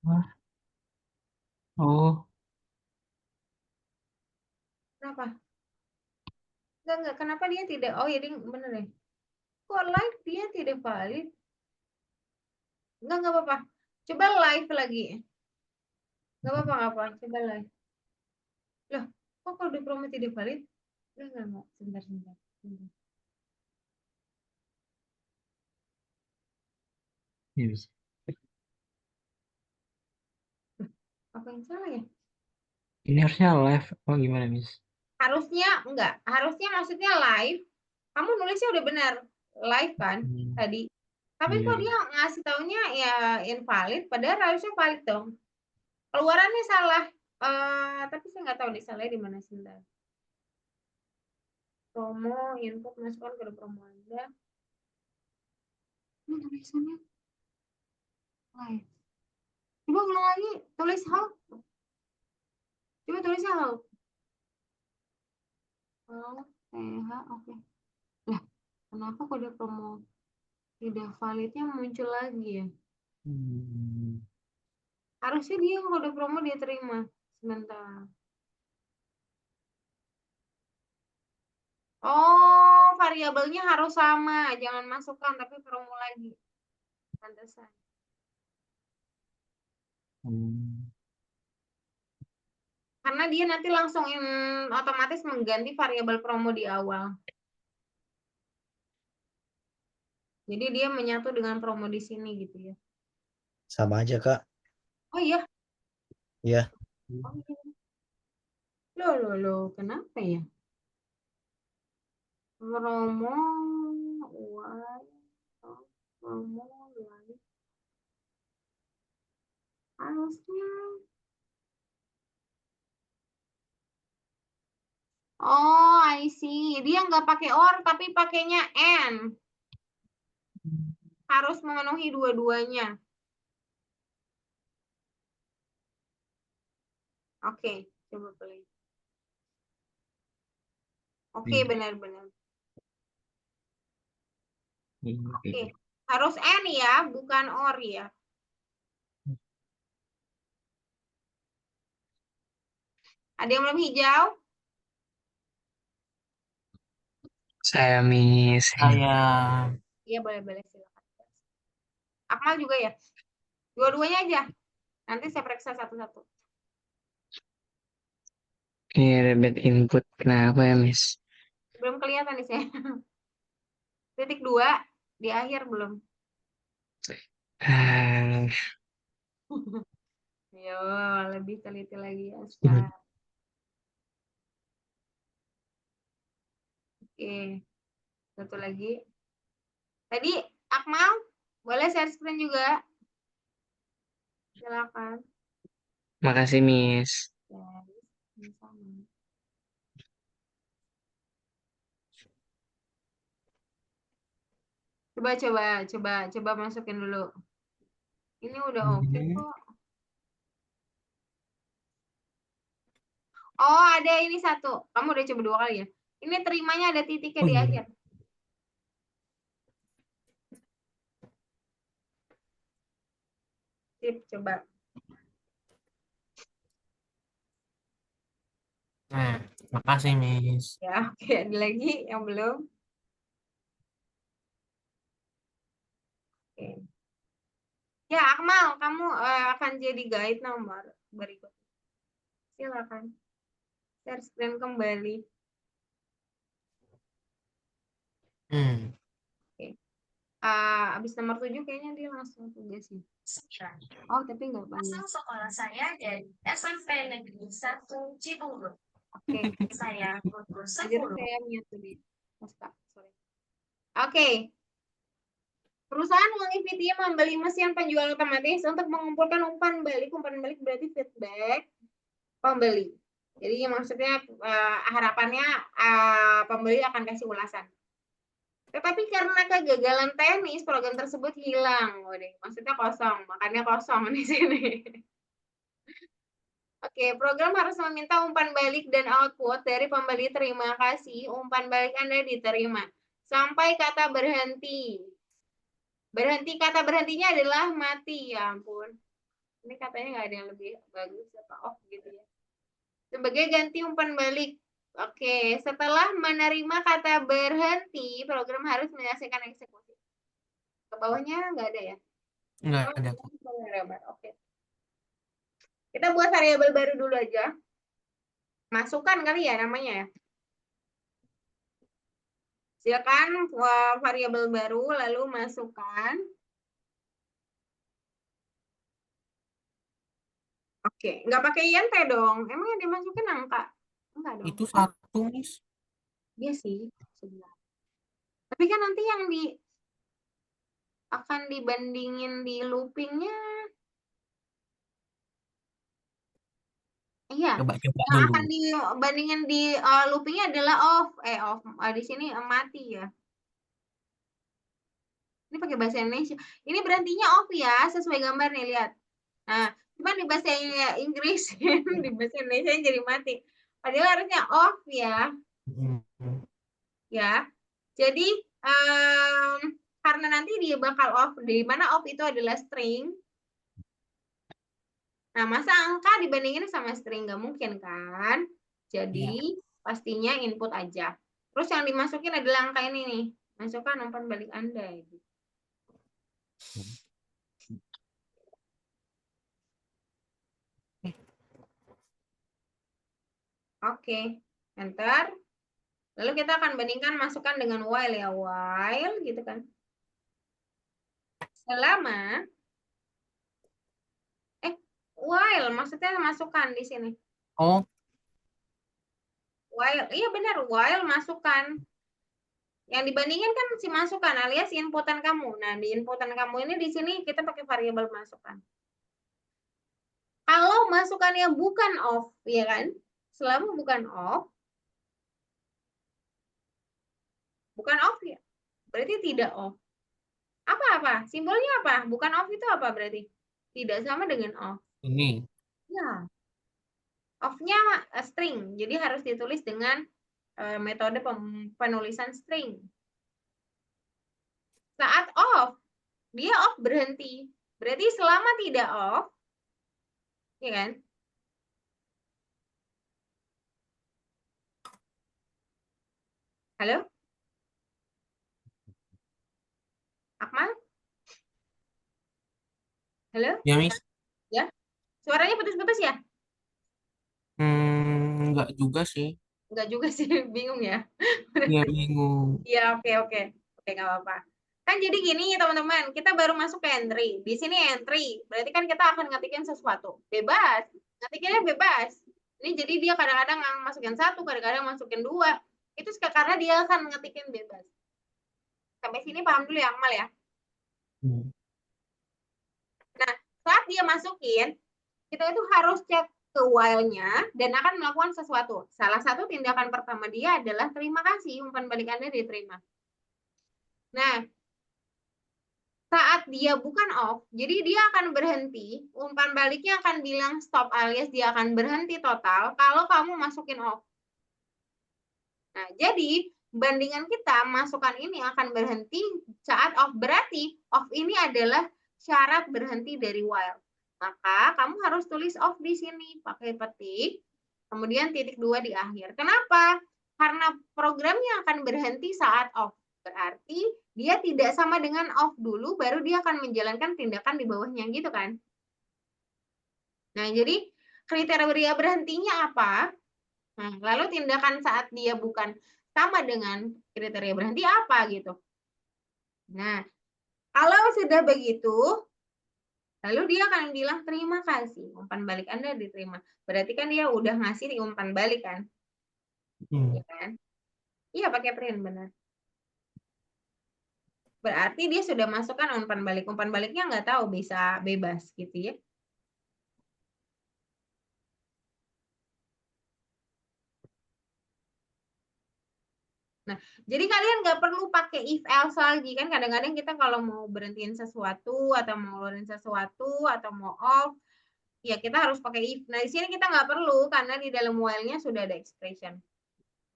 Oh, Kenapa? Enggak, kenapa dia tidak? Oh ya, dia bener ya. Kok live dia tidak valid? Enggak apa-apa. Coba live lagi. Enggak apa-apa, enggak apa. Coba live. Loh, kok kalau di promo tidak valid? Enggak. Sebentar. yes. Apa yang salah ya? Ini harusnya live. Oh, gimana, Miss? Harusnya enggak. Harusnya maksudnya live. Kamu nulisnya udah benar. Live kan Hmm, tadi. Tapi iya. kok dia ngasih taunya ya invalid, padahal harusnya valid dong. Keluarannya salah. Tapi saya nggak tahu salahnya di mana sebentar. Promo, input, masukkan ke promo Anda. Ini tulisannya live. Coba ulang lagi, tulis help. Coba tulisnya help. Oke. Lah, kenapa kode promo tidak validnya muncul lagi ya? Hmm. Harusnya dia kode promo dia terima. Sebentar. Oh, variabelnya harus sama. Jangan masukkan, tapi promo lagi. Pantesan. Karena dia nanti langsung otomatis mengganti variabel promo di awal. Jadi dia menyatu dengan promo di sini gitu ya. Sama aja, Kak. Oh iya. Iya. Oh, iya. Loh, kenapa ya? Promo live. Harusnya. Oh, I see. Dia nggak pakai or, tapi pakainya and. Harus memenuhi dua-duanya. Oke, coba play. Oke, benar-benar. Oke, harus and ya, bukan or ya. Ada yang belum hijau? Saya Miss. Saya Iya, boleh silakan. Akmal juga ya? Dua-duanya aja. Nanti saya periksa satu-satu. Ini ada bad input. Kenapa ya, Miss? Belum kelihatan nih saya. Titik 2 di akhir belum. Ah, Yo, lebih teliti lagi ya sekarang. Oke, satu lagi. Tadi Akmal, boleh share screen juga? Silakan. makasih, Miss. Ya, sama. Coba masukin dulu. Ini udah oke kok. Oh, ada ini satu. Kamu udah coba 2 kali ya? Ini terimanya ada titiknya di akhir. Sip, coba. Nah, makasih, Miss. Ya, oke. Ada lagi yang belum? Oke. Ya, Akmal, kamu akan jadi guide nomor berikut. Silakan. Share screen kembali. Oke. Abis nomor 7 kayaknya dia langsung tugas sih. Oh, tapi nggak banyak. Asal sekolah saya dari SMP Negeri 1 Cibubur. Oke. Saya pukul Jadi 10. saya mute tadi. Sorry. Oke. Perusahaan Nvidia membeli mesin penjual otomatis untuk mengumpulkan umpan balik. Umpan balik berarti feedback pembeli. Jadi maksudnya harapannya pembeli akan kasih ulasan. Tetapi karena kegagalan teknis, program tersebut hilang. Waduh, maksudnya kosong, makanya kosong di sini. Oke, program harus meminta umpan balik dan output dari pembeli. Terima kasih, umpan balik Anda diterima. Sampai kata berhenti. Kata berhentinya adalah mati, ya ampun. Ini katanya nggak ada yang lebih bagus apa off gitu ya. Sebagai ganti umpan balik. Oke, setelah menerima kata berhenti, program harus menyelesaikan eksekusi. Ke bawahnya nggak ada ya? Nggak Oh, ada. variabel. Oke. Kita buat variabel baru dulu aja. Masukkan kali ya namanya ya. Silakan variabel baru lalu masukkan. Oke, nggak pakai INT dong. Emang yang dimasukin angka? Enggak dong. Itu satu, Miss. Iya sih, sebenarnya. Tapi kan nanti yang akan dibandingin di loopingnya. Iya, Coba yang dulu. akan dibandingin di loopingnya adalah off. Di sini mati ya. Ini pakai bahasa Indonesia. Ini berhentinya off ya, sesuai gambar nih, lihat. Nah, cuman di bahasa Inggris, di bahasa Indonesia jadi mati. Padahal harusnya off ya. Ya. Jadi, karena nanti dia bakal off, di mana off itu adalah string. Nah, masa angka dibandingin sama string? Nggak mungkin kan? Jadi, pastinya input aja. Terus yang dimasukin adalah angka ini nih. Masukkan umpan balik Anda. Oke, enter. Lalu kita akan bandingkan masukkan dengan while ya. While gitu kan. Selama while maksudnya masukkan di sini. Oh, While, iya benar, while masukkan. Yang dibandingin kan si masukan alias inputan kamu. Nah, di inputan kamu ini di sini kita pakai variabel masukkan. Kalau masukannya bukan off, ya kan? Selama bukan off ya. Berarti tidak off. Apa? Simbolnya apa? Bukan off itu apa berarti? Tidak sama dengan off. ini. Ya. Off-nya string. Jadi harus ditulis dengan metode penulisan string. Saat off, dia off berhenti. Berarti selama tidak off, ya kan? Halo? Akmal? Halo? Ya, Miss. Ya? Suaranya putus-putus ya? Nggak juga sih. Enggak juga sih, bingung ya. Iya, bingung. Iya, oke. Oke, nggak apa-apa. Kan jadi gini, teman-teman. Kita baru masuk ke entry. Di sini entry. Berarti kan kita akan ngetikin sesuatu. Bebas. Ngetikinnya bebas. Ini jadi dia kadang-kadang masukin satu, kadang-kadang masukin dua. Itu karena dia akan ngetikin bebas. Sampai sini paham dulu ya, Akmal ya? Nah, saat dia masukin, kita itu harus cek ke while-nya dan akan melakukan sesuatu. Salah satu tindakan pertama dia adalah terima kasih, umpan balik Anda diterima. Nah, saat dia bukan off, jadi dia akan berhenti, umpan baliknya akan bilang stop alias dia akan berhenti total kalau kamu masukin off. Nah, jadi bandingan kita masukkan ini akan berhenti saat off. Berarti off ini adalah syarat berhenti dari while. Maka kamu harus tulis off di sini pakai petik, kemudian titik 2 di akhir. Kenapa? Karena programnya akan berhenti saat off. Berarti dia tidak sama dengan off dulu, baru dia akan menjalankan tindakan di bawahnya gitu kan. Nah, jadi kriteria berhentinya apa? Nah, lalu tindakan saat dia bukan sama dengan kriteria berhenti apa gitu. Nah, kalau sudah begitu, lalu dia akan bilang terima kasih, umpan balik Anda diterima. Berarti kan dia udah ngasih umpan balik kan? Iya kan? Iya, pakai print benar. Berarti dia sudah masukkan umpan balik. Umpan baliknya nggak tahu, bisa bebas gitu ya. Nah, jadi kalian nggak perlu pakai if else lagi kan. Kadang-kadang kita kalau mau berhentiin sesuatu atau mau ngeluarin sesuatu atau mau off, ya kita harus pakai if. Nah, di sini kita nggak perlu karena di dalam while-nya sudah ada expression.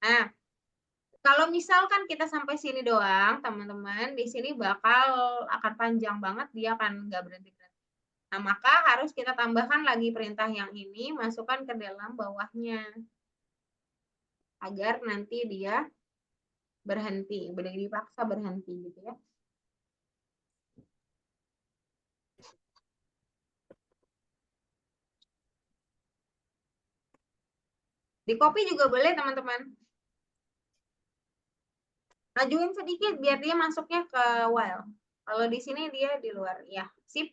Nah, kalau misalkan kita sampai sini doang, teman-teman, di sini bakal akan panjang banget, dia akan nggak berhenti-berhenti. Nah, maka harus kita tambahkan lagi perintah yang ini, masukkan ke dalam bawahnya. Agar nanti dia berhenti, dipaksa berhenti gitu ya. Di copy juga boleh teman-teman. Majuin sedikit biar dia masuknya ke while. Kalau di sini dia di luar. Ya, sip.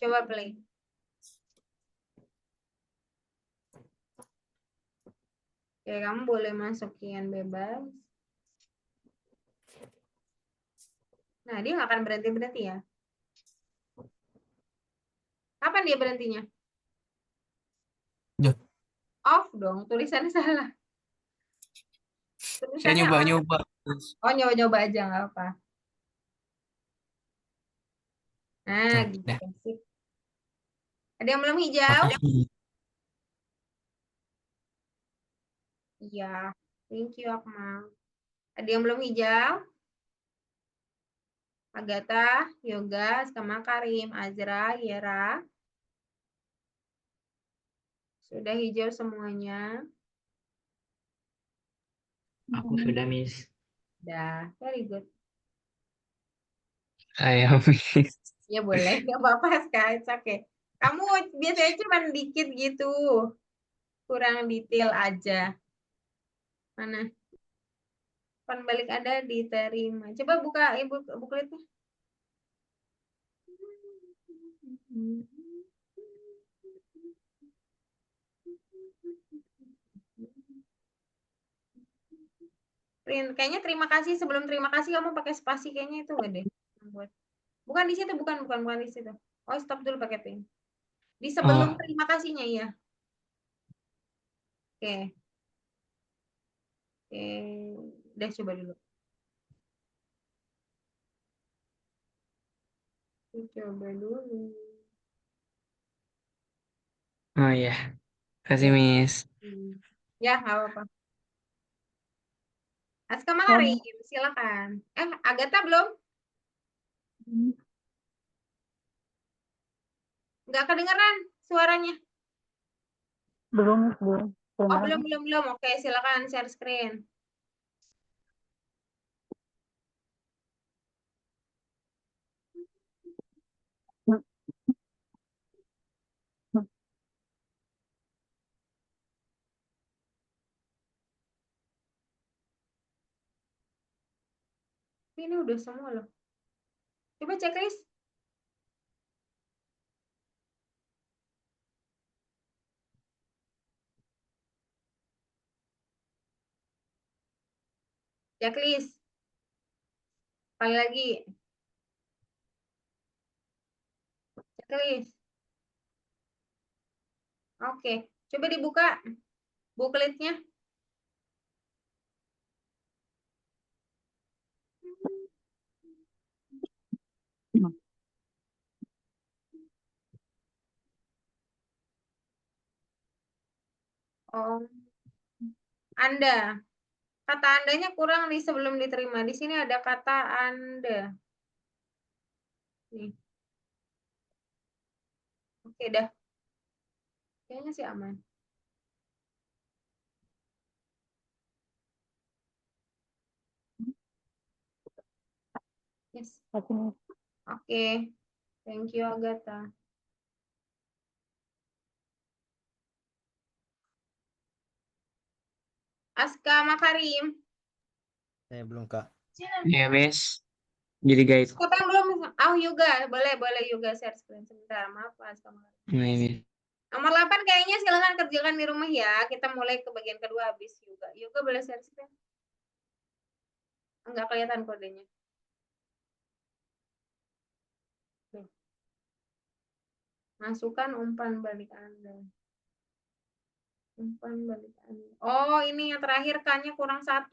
Coba play. Oke, kamu boleh masukin bebas. Nah, dia nggak akan berhenti-berhenti ya. Kapan dia berhentinya? Ya. Off dong, tulisannya salah. Saya Tulisannya on. nyoba-nyoba. Oh, nyoba-nyoba aja nggak apa. Nah, Nah, gitu. dah. Sip. Ada yang belum hijau? Makasih. Iya. Thank you, Akmal. Ada yang belum hijau? Agatha, Yoga, sama Karim, Azra, Yera. Sudah hijau semuanya. Aku sudah, Miss. Dah, very good. Ayo, Miss. Ya boleh, nggak apa-apa, Sky. It's okay. Kamu biasanya cuma dikit gitu. Kurang detail aja. Mana? Pan balik ada diterima. Coba buka ibu bukletnya. Kayaknya terima kasih, sebelum terima kasih kamu pakai spasi, kayaknya itu gak deh. Bukan di situ, bukan di situ. Oh, stop dulu pakai pin. Di sebelum Oh, terima kasihnya ya. Oke. Oke, udah coba dulu. Coba dulu. Oh ya, kasih, Ya. Miss. Ya, nggak apa-apa. Aska Om. Makarim, silakan. Agatha belum? Nggak kedengeran suaranya. Belum, belum. Oh, Belum. belum. Oke, silakan share screen. Ini udah semua loh. Coba checklist. Checklist. Sekali lagi. Checklist. Oke, coba dibuka bukletnya. Oh, Anda. Kata Andanya kurang di sebelum diterima. Di sini ada kata Anda. Nih. Oke, dah. Kayaknya sih aman. Yes. Oke. Thank you, Agatha. Aska Makarim. Saya belum, Kak. Ya, Miss. Jadi guys. Siapa yang belum? Oh, Yoga. Boleh Yoga share screen sebentar. Maaf, Aska Makarim. Oh, ya, Miss. Nomor 8 kayaknya silakan kerjakan di rumah ya. Kita mulai ke bagian kedua habis Yoga. Yoga boleh share screen? Enggak kelihatan kodenya. Masukkan umpan balik Anda. Umpan balik Anda. Oh, ini yang terakhir K-nya kurang 1.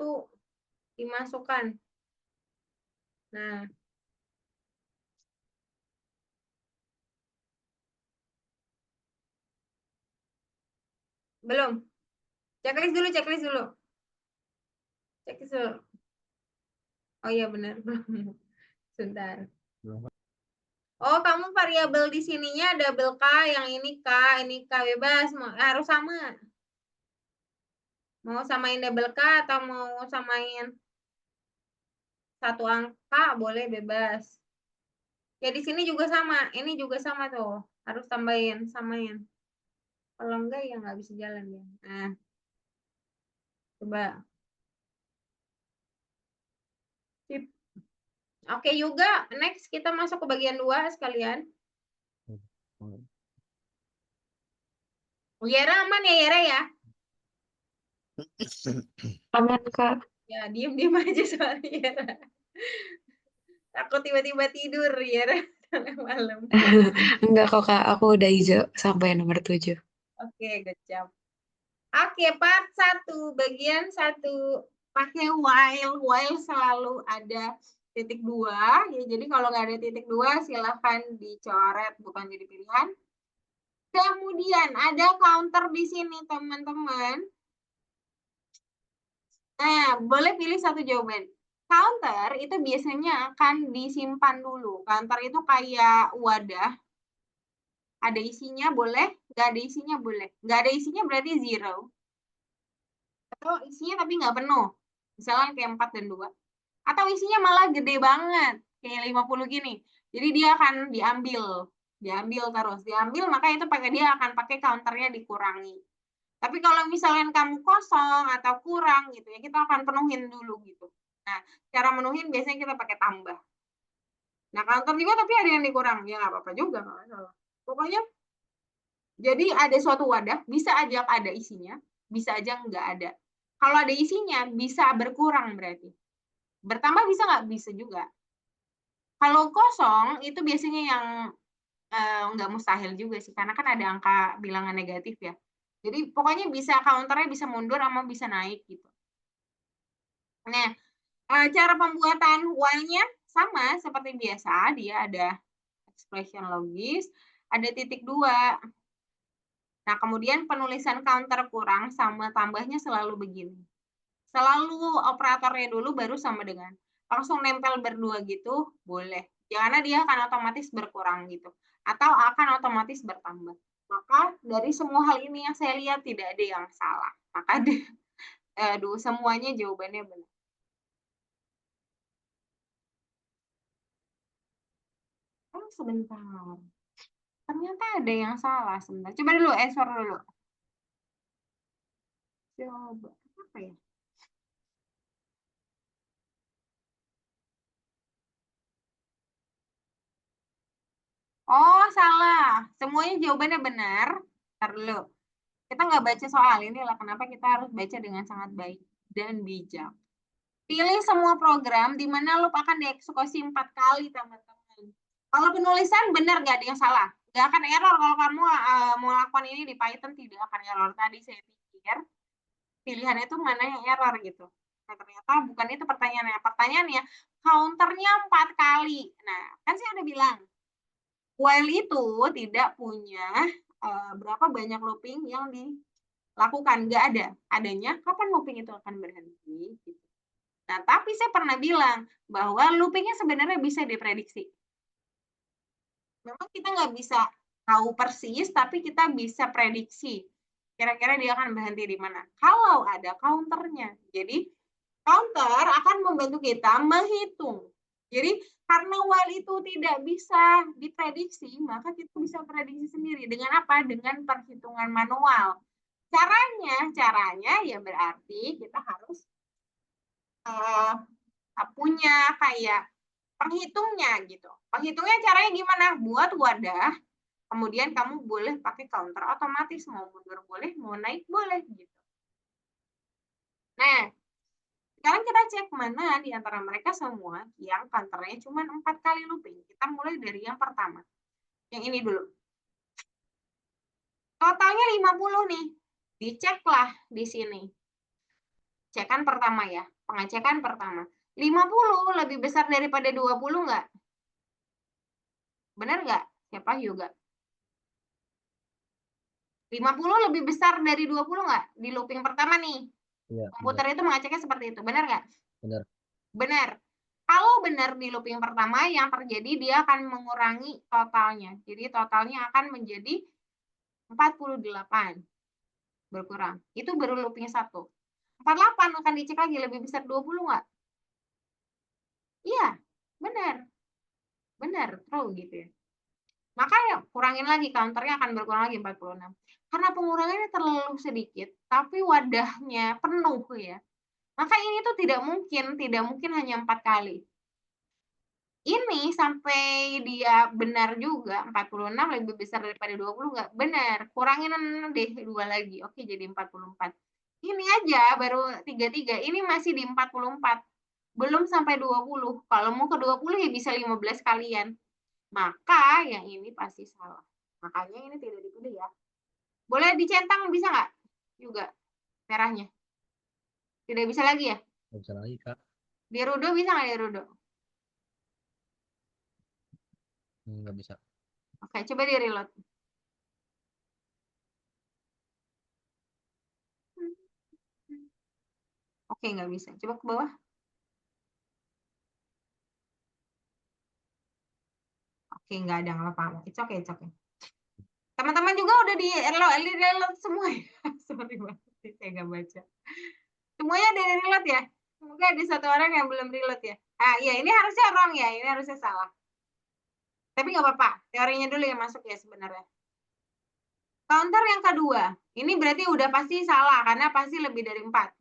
Dimasukkan. Nah. Belum. Checklist dulu. Checklist dulu. Oh iya benar. Sebentar. Belum, Kak. Oh, kamu kamu variabel di sininya double K, yang ini K bebas, harus sama. Mau samain double K atau mau samain satu angka boleh bebas. Ya di sini juga sama, ini juga sama tuh, harus samain. Kalau enggak ya nggak bisa jalan ya. Nah, coba. Sip. Oke juga, next kita masuk ke bagian 2 sekalian. Yera aman ya Yera ya? Aman, Kak. Ya diem aja soalnya Yera. Takut tiba-tiba tidur Yera tengah malam. Enggak kok, Kak. Aku udah hijau sampai nomor 7. Oke, good job. Oke, part 1, bagian 1. Pakai while. While selalu ada titik 2. Ya, jadi kalau nggak ada titik 2, silahkan dicoret, bukan jadi pilihan. Kemudian ada counter di sini, teman-teman. Nah, boleh pilih satu jawaban. Counter itu biasanya akan disimpan dulu. Counter itu kayak wadah. Ada isinya boleh, nggak ada isinya boleh. Nggak ada isinya berarti 0. Atau isinya tapi nggak penuh. Misalnya kayak 4 dan 2. Atau isinya malah gede banget. Kayak 50 gini. Jadi dia akan diambil terus. Diambil, maka itu dia akan pakai counternya dikurangi. Tapi kalau misalnya kamu kosong atau kurang gitu ya, kita akan penuhin dulu gitu. Nah, cara menuhin biasanya kita pakai tambah. Nah, counter juga tapi ada yang dikurang. Ya nggak apa-apa juga, nggak masalah. Pokoknya, jadi ada suatu wadah, bisa aja ada isinya, bisa aja nggak ada. Kalau ada isinya, bisa berkurang berarti. Bertambah bisa nggak? Bisa juga. Kalau kosong, itu biasanya yang nggak mustahil juga sih, karena kan ada angka bilangan negatif ya. Jadi pokoknya bisa counternya bisa mundur sama bisa naik gitu. Nah, cara pembuatan while-nya sama seperti biasa, dia ada expression logis, ada titik 2. Nah, kemudian penulisan counter kurang sama tambahnya selalu begini. Selalu operatornya dulu baru sama dengan. Langsung nempel berdua gitu, boleh. Karena dia akan otomatis berkurang gitu. Atau akan otomatis bertambah. Maka dari semua hal ini yang saya lihat tidak ada yang salah. Maka semuanya jawabannya benar. Oh, sebentar. Ternyata ada yang salah sebentar. Coba dulu, answer dulu. Coba, apa ya? Oh, salah. Semuanya jawabannya benar. Ntar dulu. Kita nggak baca soal ini lah. Kenapa kita harus baca dengan sangat baik dan bijak. Pilih semua program di mana loop akan dieksekusi 4 kali, teman-teman. Kalau penulisan benar nggak ada yang salah. Nggak akan error kalau kamu mau lakukan ini di Python, tidak akan error. Tadi saya pikir pilihannya itu mana yang error gitu. Nah, ternyata bukan itu pertanyaannya. Pertanyaannya, counternya 4 kali. Nah, kan saya udah bilang, while itu tidak punya berapa banyak looping yang dilakukan. Nggak ada. Adanya kapan looping itu akan berhenti. Gitu. Nah, tapi saya pernah bilang bahwa loopingnya sebenarnya bisa diprediksi. Memang kita nggak bisa tahu persis, tapi kita bisa prediksi. Kira-kira dia akan berhenti di mana. Kalau ada counternya. Jadi, counter akan membantu kita menghitung. Jadi, karena while itu tidak bisa diprediksi, maka kita bisa prediksi sendiri. Dengan apa? Dengan perhitungan manual. Caranya ya berarti kita harus punya kayak penghitungnya gitu. Penghitungnya caranya gimana? Buat wadah, kemudian kamu boleh pakai counter otomatis, mau mundur boleh, mau naik boleh gitu. Nah, sekarang kita cek mana di antara mereka semua yang counternya cuma 4 kali looping. Kita mulai dari yang pertama. Yang ini dulu. Totalnya 50 nih. Diceklah di sini. Cekan pertama ya, pengecekan pertama. 50 lebih besar daripada 20 nggak? Benar nggak? Siapa juga? 50 lebih besar dari 20 nggak? Di looping pertama nih. Iya, Komputer itu mengeceknya seperti itu. Benar nggak? benar. Benar. Kalau benar di looping pertama, yang terjadi dia akan mengurangi totalnya. Jadi totalnya akan menjadi 48. Berkurang. Itu baru looping 1. 48 akan dicek lagi, lebih besar 20 nggak? Iya, benar. Benar, true gitu ya. Maka ya, kurangin lagi, counternya akan berkurang lagi 46. Karena pengurangannya terlalu sedikit, tapi wadahnya penuh ya. Maka ini tuh tidak mungkin hanya 4 kali. Ini sampai dia benar juga, 46 lebih besar daripada 20 nggak? Benar, kurangin deh 2 lagi. Oke, jadi 44. Ini aja baru 33, ini masih di 44. Belum sampai 20. Kalau mau ke 20 ya bisa 15 kalian. Maka yang ini pasti salah. Makanya ini tidak dipilih ya. Boleh dicentang bisa nggak? Juga merahnya. Tidak bisa lagi ya? Nggak bisa lagi, Kak. Di Rudo bisa nggak di Rudo? Nggak bisa. Oke, coba di reload. Oke, nggak bisa. Coba ke bawah. Oke, nggak ada apa-apa. It's okay, it's okay. Teman-teman juga udah di reload semua ya? Sorry banget, saya nggak baca. Semuanya ada reload ya? Semoga ada satu orang yang belum reload ya. Ah, iya, ini harusnya wrong ya. Ini harusnya salah. Tapi nggak apa-apa. Teorinya dulu yang masuk ya sebenarnya. Counter yang kedua. Ini berarti udah pasti salah, karena pasti lebih dari 4.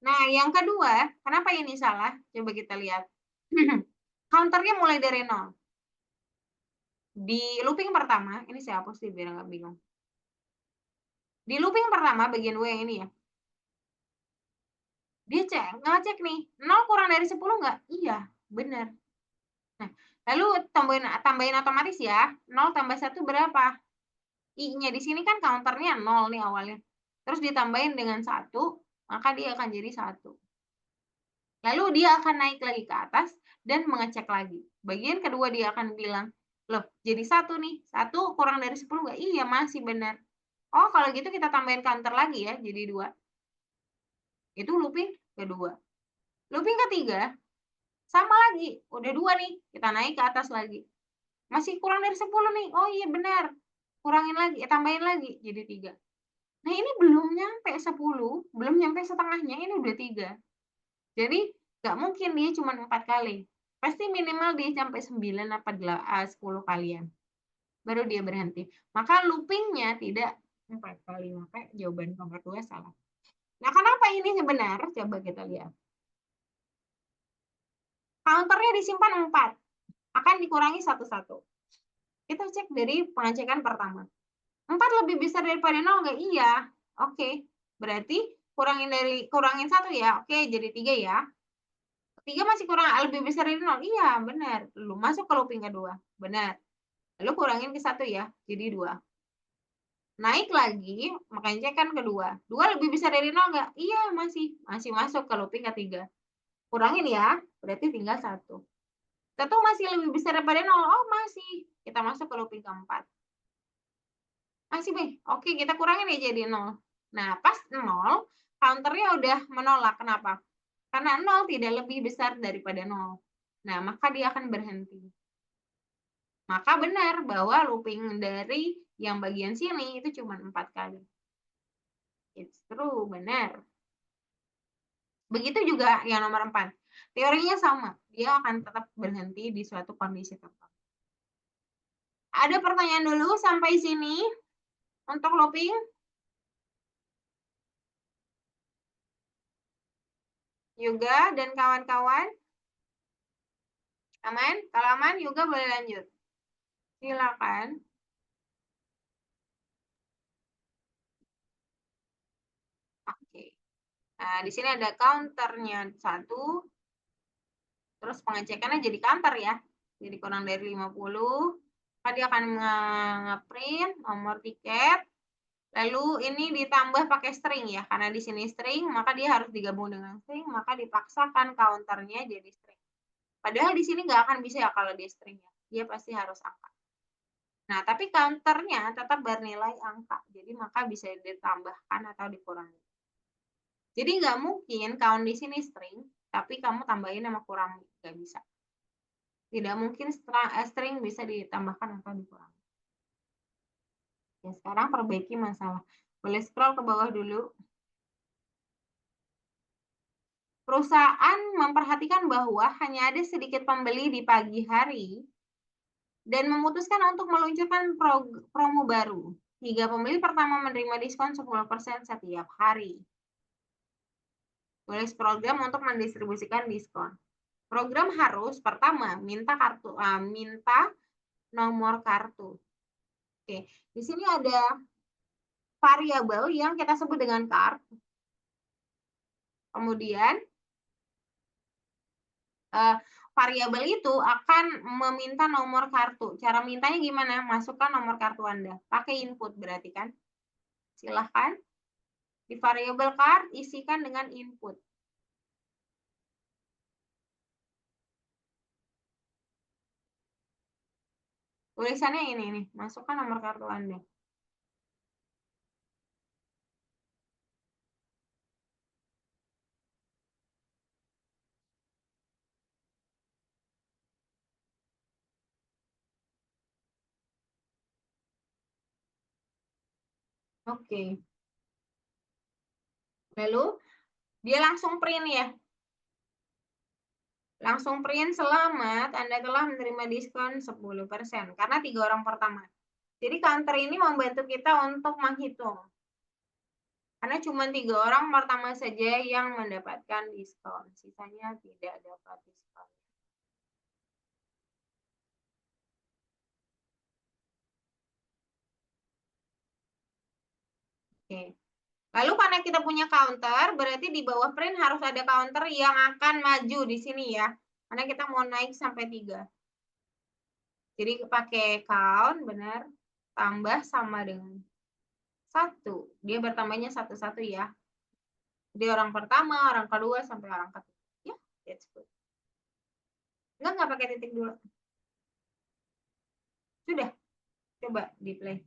Nah, yang kedua, kenapa ini salah? Coba kita lihat. Counternya mulai dari 0. Di looping pertama, ini saya hapus sih biar nggak bingung. Di looping pertama, bagian W yang ini ya. Dia ngecek nih, 0 kurang dari 10 nggak? Iya, benar. Nah, lalu tambahin otomatis ya. 0 tambah 1 berapa? I-nya di sini kan counternya 0 nih awalnya. Terus ditambahin dengan 1, maka dia akan jadi 1. Lalu dia akan naik lagi ke atas dan mengecek lagi. Bagian kedua dia akan bilang, loh jadi 1 nih, 1 kurang dari 10 nggak? Iya masih benar. Oh kalau gitu kita tambahin counter lagi ya, jadi 2. Itu looping kedua. Looping ketiga, sama lagi, udah 2 nih, kita naik ke atas lagi. Masih kurang dari 10 nih, oh iya benar. Kurangin lagi, tambahin lagi, jadi 3. Nah ini belum nyampe 10, belum nyampe setengahnya, ini udah 3. Jadi nggak mungkin dia cuma 4 kali. Pasti minimal dia sampai 9 apa 10 kalian. Baru dia berhenti. Maka loopingnya tidak 4 kali. Maka jawaban nomor 2 salah. Nah kenapa ini benar? Coba kita lihat. Counternya disimpan 4. Akan dikurangi 1-1. Kita cek dari pengecekan pertama. 4 lebih besar daripada 0 nggak? Iya. Oke. Berarti kurangin 1 ya. Oke, jadi 3 ya. 3 masih kurang lebih besar dari 0. Iya, benar. Lalu masuk ke looping kedua. Benar. Lalu kurangin ke 1 ya. Jadi 2. Naik lagi, makanya kan kedua. 2 lebih besar dari 0 nggak? Iya, masih masuk ke looping ketiga. Kurangin ya. Berarti tinggal 1. 1 masih lebih besar daripada 0. Oh, masih. Kita masuk ke looping keempat. Masih, B. Oke, kita kurangin ya jadi 0. Nah, pas 0, counternya udah menolak. Kenapa? Karena 0 tidak lebih besar daripada 0. Nah, maka dia akan berhenti. Maka benar bahwa looping dari yang bagian sini itu cuma 4 kali. It's true, benar. Begitu juga yang nomor 4. Teorinya sama. Dia akan tetap berhenti di suatu kondisi tertentu. Ada pertanyaan dulu sampai sini untuk looping? Yoga dan kawan-kawan? Aman? Kalau aman, Yoga boleh lanjut. Silakan. Oke. Nah, di sini ada counternya 1. Terus pengecekannya jadi counter ya. Jadi kurang dari 50. Maka dia akan nge-print nomor tiket. Lalu ini ditambah pakai string ya. Karena di sini string, maka dia harus digabung dengan string. Maka dipaksakan counternya jadi string. Padahal di sini nggak akan bisa ya kalau dia string ya. Dia pasti harus angka. Nah, tapi counternya tetap bernilai angka. Jadi maka bisa ditambahkan atau dikurangi. Jadi nggak mungkin count di sini string, tapi kamu tambahin sama kurangi, nggak bisa. Tidak mungkin string bisa ditambahkan atau dikurangi. Ya, sekarang perbaiki masalah. Boleh scroll ke bawah dulu. Perusahaan memperhatikan bahwa hanya ada sedikit pembeli di pagi hari dan memutuskan untuk meluncurkan promo baru. 3 pembeli pertama menerima diskon 10% setiap hari. Tulis program untuk mendistribusikan diskon. Program harus pertama minta nomor kartu. Oke, di sini ada variabel yang kita sebut dengan card. Kemudian variabel itu akan meminta nomor kartu. Cara mintanya gimana? Masukkan nomor kartu Anda. Pakai input berarti kan? Silahkan. Di variabel card isikan dengan input. Tulisannya ini nih, masukkan nomor kartu Anda. Oke. Lalu dia langsung print ya. Langsung print selamat Anda telah menerima diskon 10%. Karena 3 orang pertama. Jadi counter ini membantu kita untuk menghitung. Karena cuma 3 orang pertama saja yang mendapatkan diskon. Sisanya tidak dapat diskon. Oke. Lalu karena kita punya counter, berarti di bawah print harus ada counter yang akan maju di sini ya. Karena kita mau naik sampai 3. Jadi pakai count, benar. Tambah sama dengan 1. Dia bertambahnya 1-1 ya. Jadi orang pertama, orang kedua, sampai orang ketiga. Ya, that's good. Enggak pakai titik dulu. Sudah. Coba di play.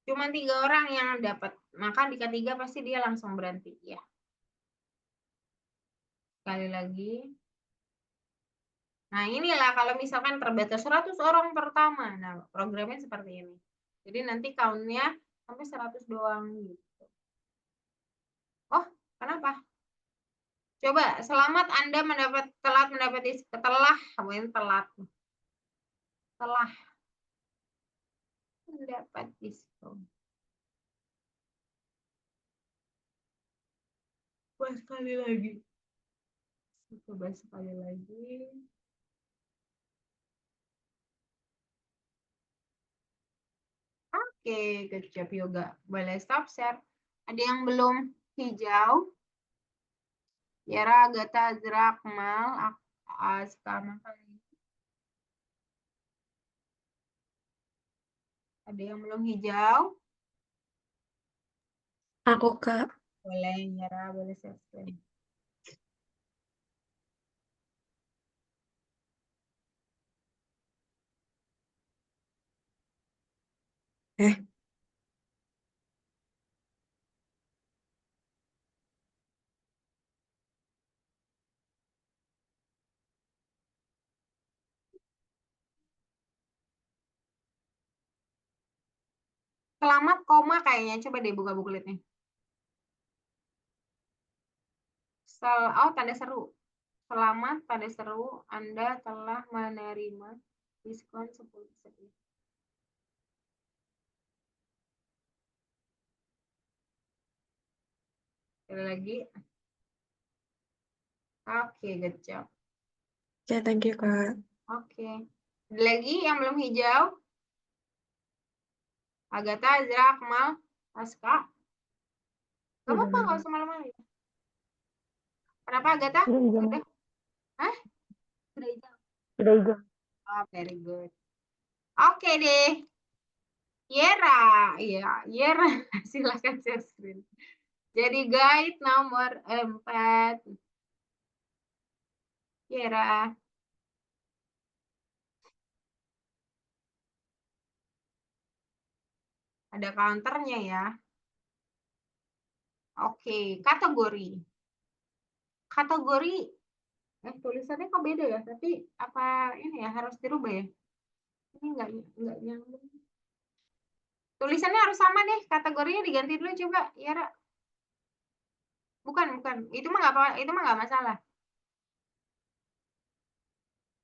Cuma 3 orang yang dapat. Maka di ketiga pasti dia langsung berhenti ya. Sekali lagi. Nah, inilah kalau misalkan terbatas 100 orang pertama. Nah, programnya seperti ini. Jadi nanti count-nya sampai 100 doang gitu. Oh, kenapa? Coba, selamat Anda telah mendapat diskon. Coba sekali lagi. Coba sekali lagi. Oke, good job Yoga. Boleh stop share. Ada yang belum hijau? Yara, Agatha, Azra, Akmal, Aska, ada yang belum hijau? Aku, Kak. Boleh, Yara, boleh share screen. Selamat koma kayaknya. Coba deh buka bukletnya. Oh, tanda seru. Selamat tanda seru. Anda telah menerima diskon 10%. Sekali lagi. Oke, good job. Ya, thank you, Kak. Oke. Ada lagi yang belum hijau? Agatha, Azra, Akmal, Aska. Gak apa-apa, nggak usah malu-malu ya. Kenapa Agatha? Sudah hijau. Sudah? Hah? Sudah hijau. Sudah hijau. Oh, very good. Oke deh. Yera, iya, Yera, silakan share screen. Jadi guide nomor 4. Yera. Ada counternya ya. Oke, kategori. Kategori, tulisannya kok beda ya? Tapi apa ini ya harus dirubah ya? Ini enggak nyambung. Tulisannya harus sama deh, kategorinya diganti dulu coba, ya Ra. Bukan. Itu mah nggak apa, itu mah nggak masalah.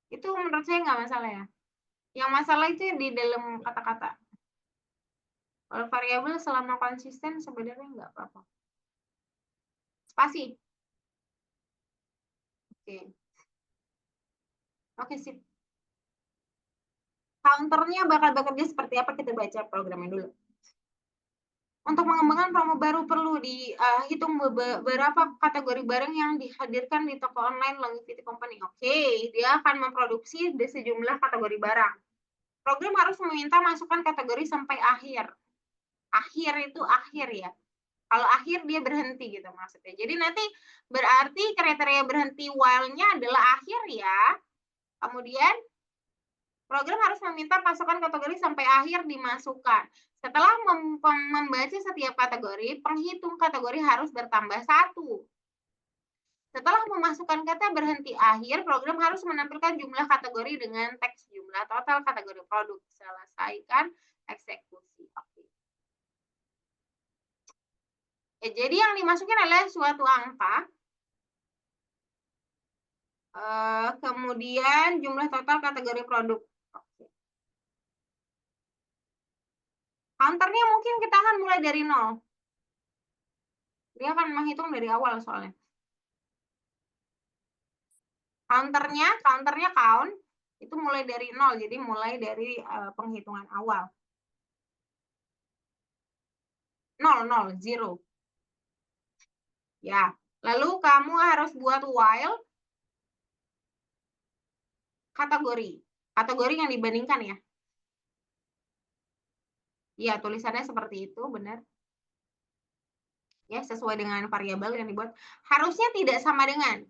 Itu menurut saya nggak masalah ya. Yang masalah itu di dalam kata-kata. Kalau variabel selama konsisten sebenarnya nggak apa-apa. Spasi. Oke, sip. Counternya bakal bekerja seperti apa, kita baca programnya dulu. Untuk mengembangkan promo baru perlu dihitung beberapa kategori barang yang dihadirkan di toko online Longevity Company. Oke, dia akan memproduksi di sejumlah kategori barang. Program harus meminta masukan kategori sampai akhir. Akhir itu akhir ya. Kalau akhir dia berhenti gitu maksudnya. Jadi nanti berarti kriteria berhenti while-nya adalah akhir ya. Kemudian program harus meminta masukan kategori sampai akhir dimasukkan. Setelah membaca setiap kategori, penghitung kategori harus bertambah 1. Setelah memasukkan kata berhenti akhir, program harus menampilkan jumlah kategori dengan teks jumlah total kategori produk. Selesaikan eksekusi. Oke. Jadi yang dimasukin adalah suatu angka. Kemudian jumlah total kategori produk. Counternya mungkin kita akan mulai dari 0. Dia akan menghitung dari awal soalnya. Counternya count, itu mulai dari 0. Jadi mulai dari penghitungan awal. 0. Ya, lalu kamu harus buat while kategori. Kategori yang dibandingkan ya. Ya, tulisannya seperti itu, benar. Ya, sesuai dengan variabel yang dibuat. Harusnya tidak sama dengan.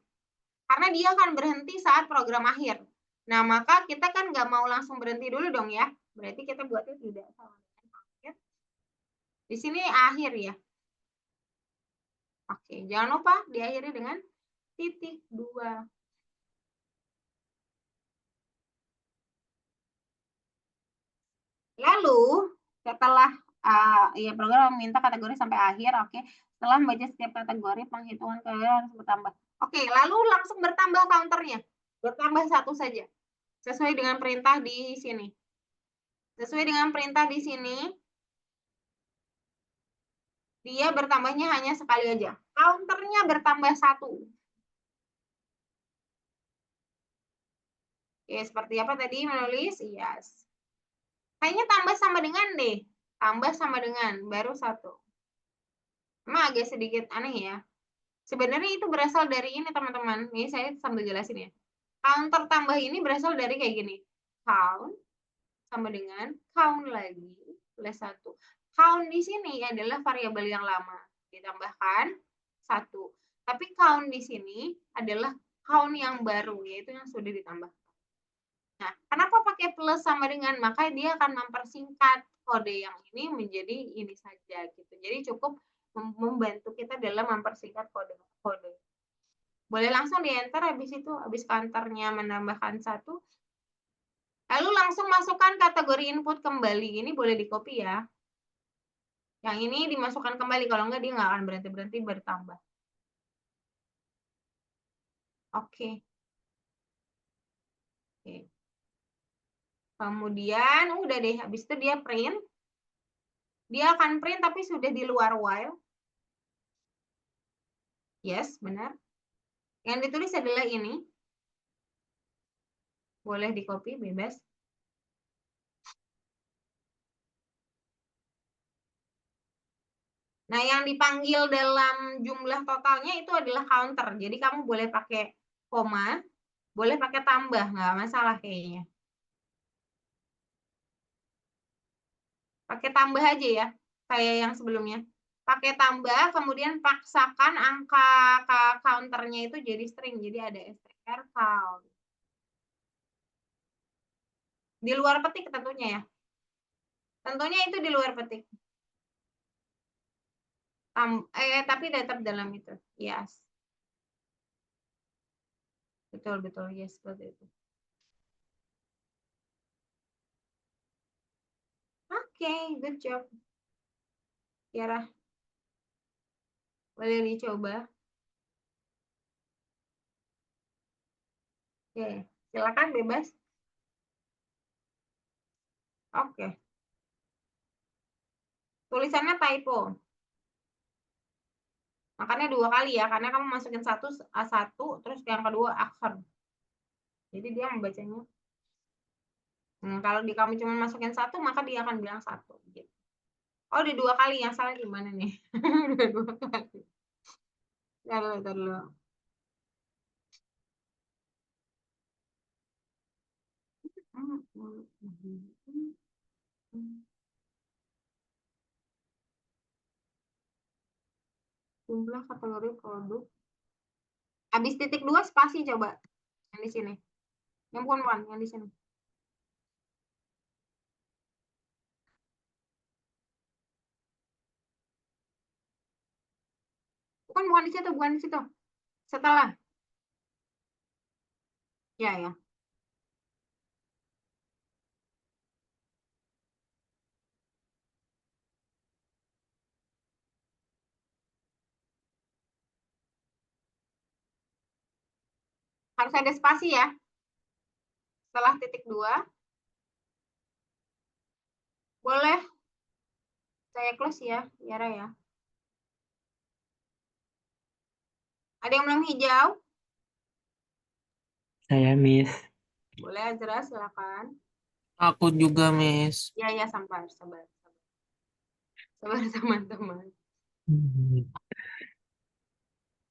Karena dia akan berhenti saat program akhir. Nah, maka kita kan nggak mau langsung berhenti dulu dong ya. Berarti kita buatnya tidak sama dengan akhir. Di sini akhir ya. Oke, jangan lupa diakhiri dengan titik 2. Lalu, setelah ya program meminta kategori sampai akhir, oke. Setelah membaca setiap kategori, penghitungan kategori harus bertambah. Oke, lalu langsung bertambah counternya. Bertambah 1 saja. Sesuai dengan perintah di sini. Sesuai dengan perintah di sini, dia bertambahnya hanya sekali aja. Counternya bertambah 1. Oke, seperti apa tadi menulis? Yes. Kayaknya tambah sama dengan deh. Tambah sama dengan, baru 1. Emang agak sedikit aneh ya. Sebenarnya itu berasal dari ini teman-teman. Ini saya sambil jelasin ya. Counter tambah ini berasal dari kayak gini. Count sama dengan count lagi plus 1. Count di sini adalah variabel yang lama. Ditambahkan 1. Tapi count di sini adalah count yang baru, yaitu yang sudah ditambah. Nah, kenapa pakai plus sama dengan? Maka dia akan mempersingkat kode yang ini menjadi ini saja gitu. Jadi cukup membantu kita dalam mempersingkat kode. Boleh langsung di enter habis itu, habis counternya menambahkan 1. Lalu langsung masukkan kategori input kembali. Ini boleh di copy ya. Yang ini dimasukkan kembali, kalau enggak dia nggak akan berhenti-berhenti bertambah. Oke. Kemudian udah deh, habis itu dia print. Dia akan print tapi sudah di luar while. Yes, benar. Yang ditulis adalah ini. Boleh di copy, bebas. Nah, yang dipanggil dalam jumlah totalnya itu adalah counter. Jadi kamu boleh pakai koma, boleh pakai tambah, nggak masalah kayaknya. Pakai tambah aja ya, kayak yang sebelumnya. Pakai tambah, kemudian paksakan angka counternya itu jadi string. Jadi ada str count. Di luar petik tentunya ya. Tentunya itu di luar petik. Tapi tetap dalam itu. Yes. Betul, betul. Yes, seperti itu. Oke, good job. Kiara. Boleh dicoba. Oke, silakan bebas. Oke. Tulisannya typo. Makanya 2 kali ya, karena kamu masukin satu, terus yang kedua akhir. Jadi dia membacanya. Kalau kamu cuma masukin satu, maka dia akan bilang satu. Gitu. Oh, di 2 kali, yang salah gimana nih? Udah 2 kali. Taruh dulu. Jumlah kategori produk. Habis titik 2 spasi coba. Yang di sini. Yang bukan, yang di sini. Bukan di situ, bukan di situ. Setelah. Ya, ya. Harus ada spasi ya. Setelah titik 2. Boleh saya close ya, Yara ya. Ada yang belum hijau? Saya, Miss. Boleh, Azra, silakan. Aku juga, Miss. Ya, ya, sabar. Sabar, teman-teman.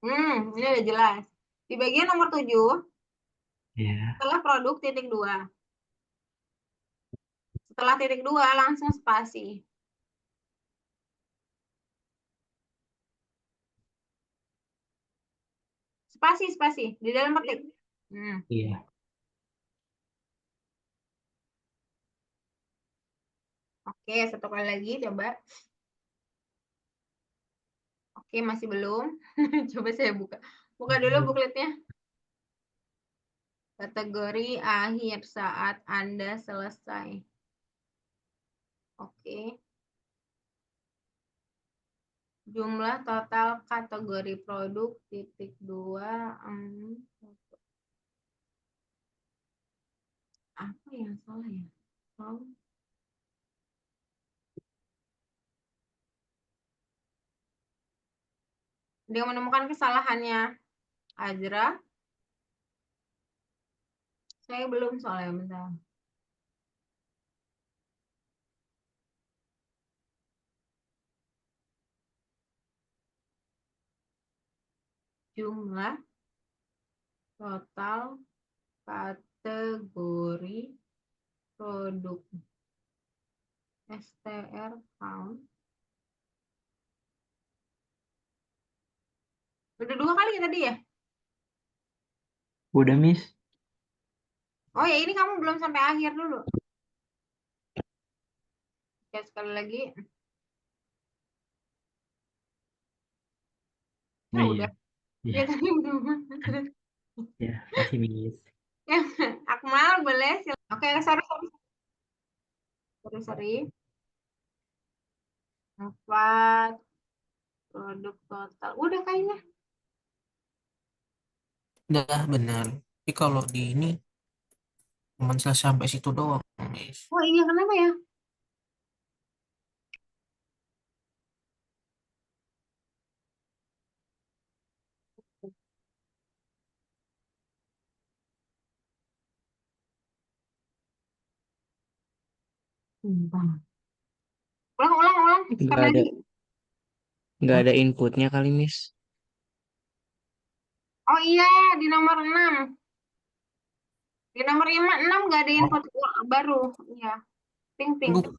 Ini udah jelas. Di bagian nomor 7, Ya. setelah produk titik 2. Setelah titik 2 langsung spasi. Spasi di dalam petik. Iya. Oke, 1 kali lagi coba. Oke, masih belum. Coba saya buka. Buka dulu bukletnya. Kategori akhir saat Anda selesai. Oke. Jumlah total kategori produk titik 2. Apa yang salah ya? Dia menemukan kesalahannya. Azra. Saya belum soalnya, bentar. Jumlah total kategori produk STR count. Udah 2 kali ya tadi ya? Udah, Miss. Oh ya, ini kamu belum sampai akhir dulu. Oke, sekali lagi. Ya Oh, udah. iya. Ya tadi belum. Ya, masih, Miss. Akmal boleh. Oke, sorry. Sorry. 4 produk total. Udah kayaknya. Udah benar. Tapi kalau di ini cuma selesai sampai situ doang, Miss. Oh iya, kenapa ya? Ulang. Sekali Nggak ada, lagi. nggak ada inputnya kali, Miss. Oh iya, di nomor 6. Di nomor 6 nggak ada input baru. Iya. Pink. Aduh,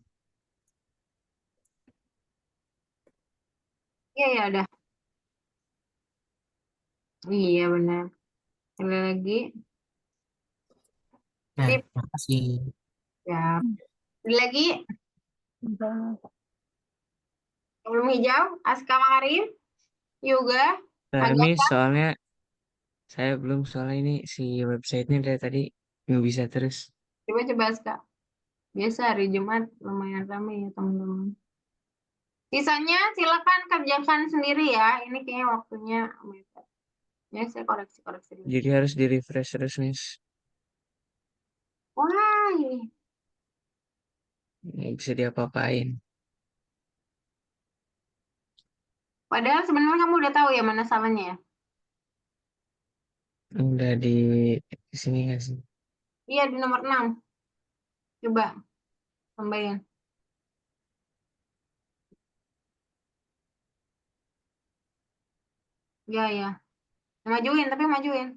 Iya, ya udah. Iya, benar. Sekali lagi. nah, Sip. makasih. Ya. Lagi. Udah. Belum hijau, Aska Makarim, Yoga, Miss, Agatha. soalnya saya belum, soalnya ini si websitenya dari tadi nggak bisa terus. Coba Aska. Biasa hari Jumat lumayan ramai ya teman-teman. Sisanya silakan kerjakan sendiri ya. Ini kayaknya waktunya mepet. Ya, saya koreksi-koreksi dulu. Jadi harus di refresh terus, Miss. Wah, ini. Nggak bisa diapa-apain. Padahal sebenarnya kamu udah tahu ya mana salahnya ya? Udah di sini nggak sih? Iya, di nomor 6. Coba tambahin. Ya, ya. Majuin, tapi majuin.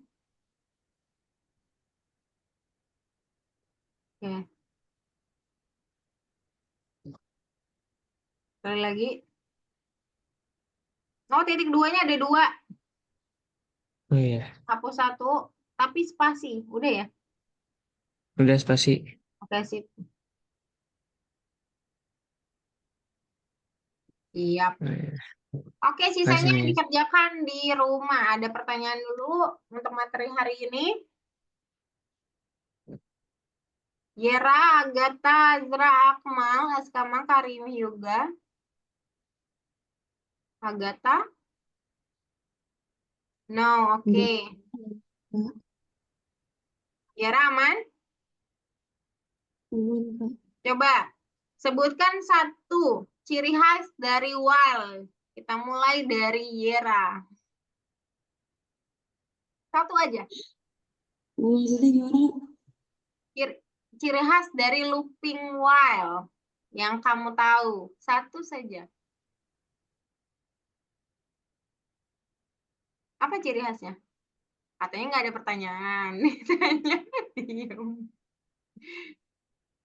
Oke. Sekali lagi. Oh, titik 2-nya ada 2. Oh iya, Hapus 1, tapi spasi. Udah ya? udah spasi. Oke, sip. Siap. Oh, iya. Oke, sisanya Miss. dikerjakan di rumah. Ada pertanyaan dulu untuk materi hari ini. Yera, Agatha, Azra, Akmal, Aska Makarim, Yoga. Agatha? No, oke. Yera aman? Coba sebutkan satu ciri khas dari while. Kita mulai dari Yera. Satu aja. Maksudnya gimana? Ciri khas dari looping while yang kamu tahu. Satu saja. Apa ciri khasnya? Katanya nggak ada pertanyaan. Diam.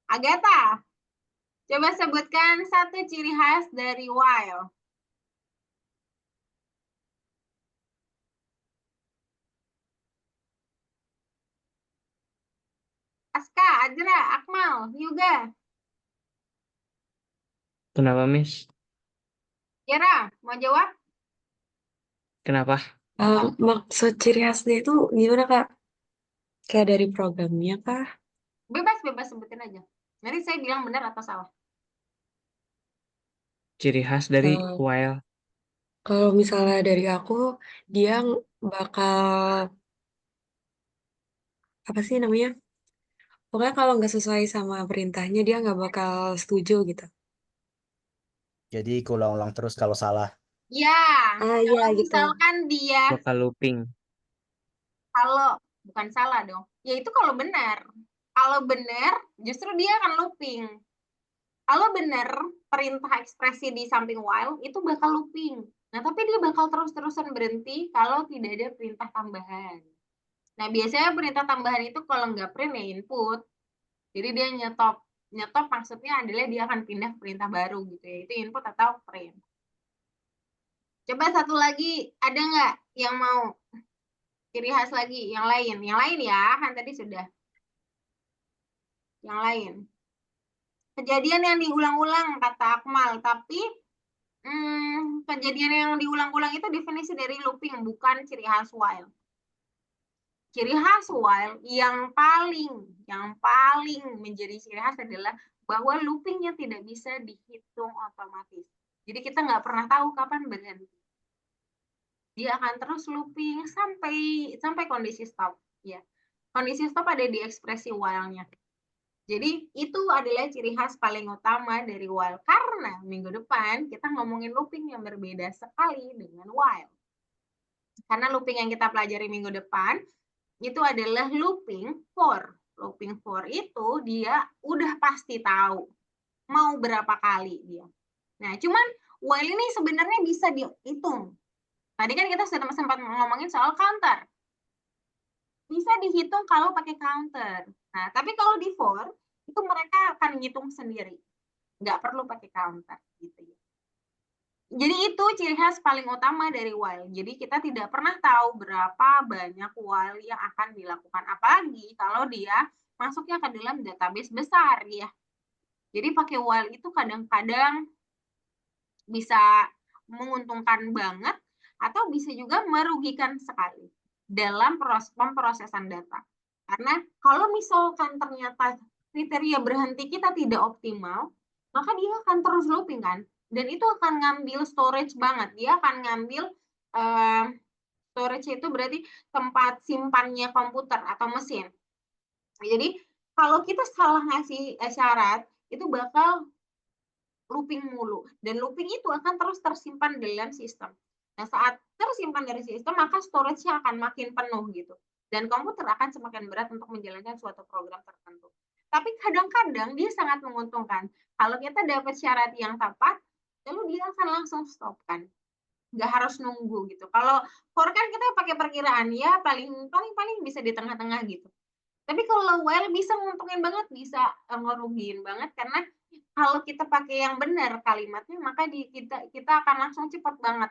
Agatha, coba sebutkan satu ciri khas dari while. Aska, Azra, Akmal, Yoga. Kenapa, Miss? Yara, mau jawab? Kenapa? Maksud ciri khasnya itu gimana, Kak? Kayak dari programnya kah? Bebas sebutin aja. Nanti saya bilang benar atau salah. Ciri khas dari Eh, while. Kalau misalnya dari aku, dia bakal, apa sih namanya? Pokoknya kalau nggak sesuai sama perintahnya, dia nggak bakal setuju gitu. Jadi ulang-ulang terus kalau salah. Ya, Iya kalau gitu. misalkan dia Bakal looping. kalau bukan salah dong. Ya itu kalau benar. Kalau benar, justru dia akan looping. Kalau benar perintah ekspresi di samping while itu bakal looping. Nah, tapi dia bakal terus-terusan berhenti kalau tidak ada perintah tambahan. Nah, biasanya perintah tambahan itu kalau nggak print ya input. Jadi dia nyetop. Nyetop maksudnya adalah dia akan pindah ke perintah baru gitu ya. Itu input atau print. Coba satu lagi, ada nggak yang mau ciri khas lagi? Yang lain? Yang lain ya, kan tadi sudah. Yang lain. Kejadian yang diulang-ulang, kata Akmal. Tapi kejadian yang diulang-ulang itu definisi dari looping, bukan ciri khas while. Ciri khas while yang paling menjadi ciri khas adalah bahwa loopingnya tidak bisa dihitung otomatis. Jadi kita nggak pernah tahu kapan berhenti. Dia akan terus looping sampai kondisi stop. Ya, kondisi stop ada di ekspresi while-nya. Jadi itu adalah ciri khas paling utama dari while. Karena minggu depan kita ngomongin looping yang berbeda sekali dengan while. Karena looping yang kita pelajari minggu depan itu adalah looping for. Looping for itu dia udah pasti tahu mau berapa kali dia. Nah, cuman while ini sebenarnya bisa dihitung. Tadi kan kita sudah sempat ngomongin soal counter. Bisa dihitung kalau pakai counter. Nah, tapi kalau di for, itu mereka akan ngitung sendiri. Nggak perlu pakai counter. Gitu ya. Jadi itu ciri khas paling utama dari while. Jadi kita tidak pernah tahu berapa banyak while yang akan dilakukan. Apalagi kalau dia masuknya ke dalam database besar ya. Jadi pakai while itu kadang-kadang bisa menguntungkan banget atau bisa juga merugikan sekali dalam pemrosesan data. Karena kalau misalkan ternyata kriteria berhenti kita tidak optimal, maka dia akan terus looping kan, dan itu akan ngambil storage banget. Dia akan ngambil storage itu berarti tempat simpannya komputer atau mesin. Jadi kalau kita salah ngasih syarat, itu bakal looping mulu, dan looping itu akan terus tersimpan dalam sistem. Nah, saat tersimpan dari sistem, maka storage-nya akan makin penuh gitu, dan komputer akan semakin berat untuk menjalankan suatu program tertentu. Tapi kadang-kadang dia sangat menguntungkan. Kalau kita dapat syarat yang tepat, lalu dia akan langsung stop kan, nggak harus nunggu gitu. Kalau for kan kita pakai perkiraan ya, paling bisa di tengah-tengah gitu. Tapi kalau while bisa nguntungin banget, bisa ngerugiin banget, karena kalau kita pakai yang benar kalimatnya, maka kita akan langsung cepat banget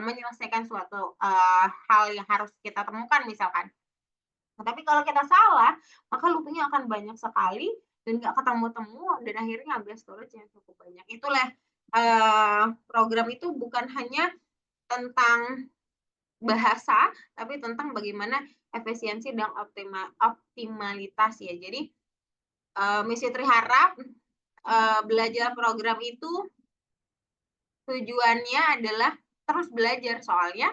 menyelesaikan suatu hal yang harus kita temukan misalkan. Nah, tapi kalau kita salah, maka loopingnya akan banyak sekali dan nggak ketemu-temu, dan akhirnya ngambil storage yang cukup banyak. Itulah program itu bukan hanya tentang bahasa, tapi tentang bagaimana efisiensi dan optimalitas ya. Jadi Miss Fitri harap belajar program itu tujuannya adalah terus belajar, soalnya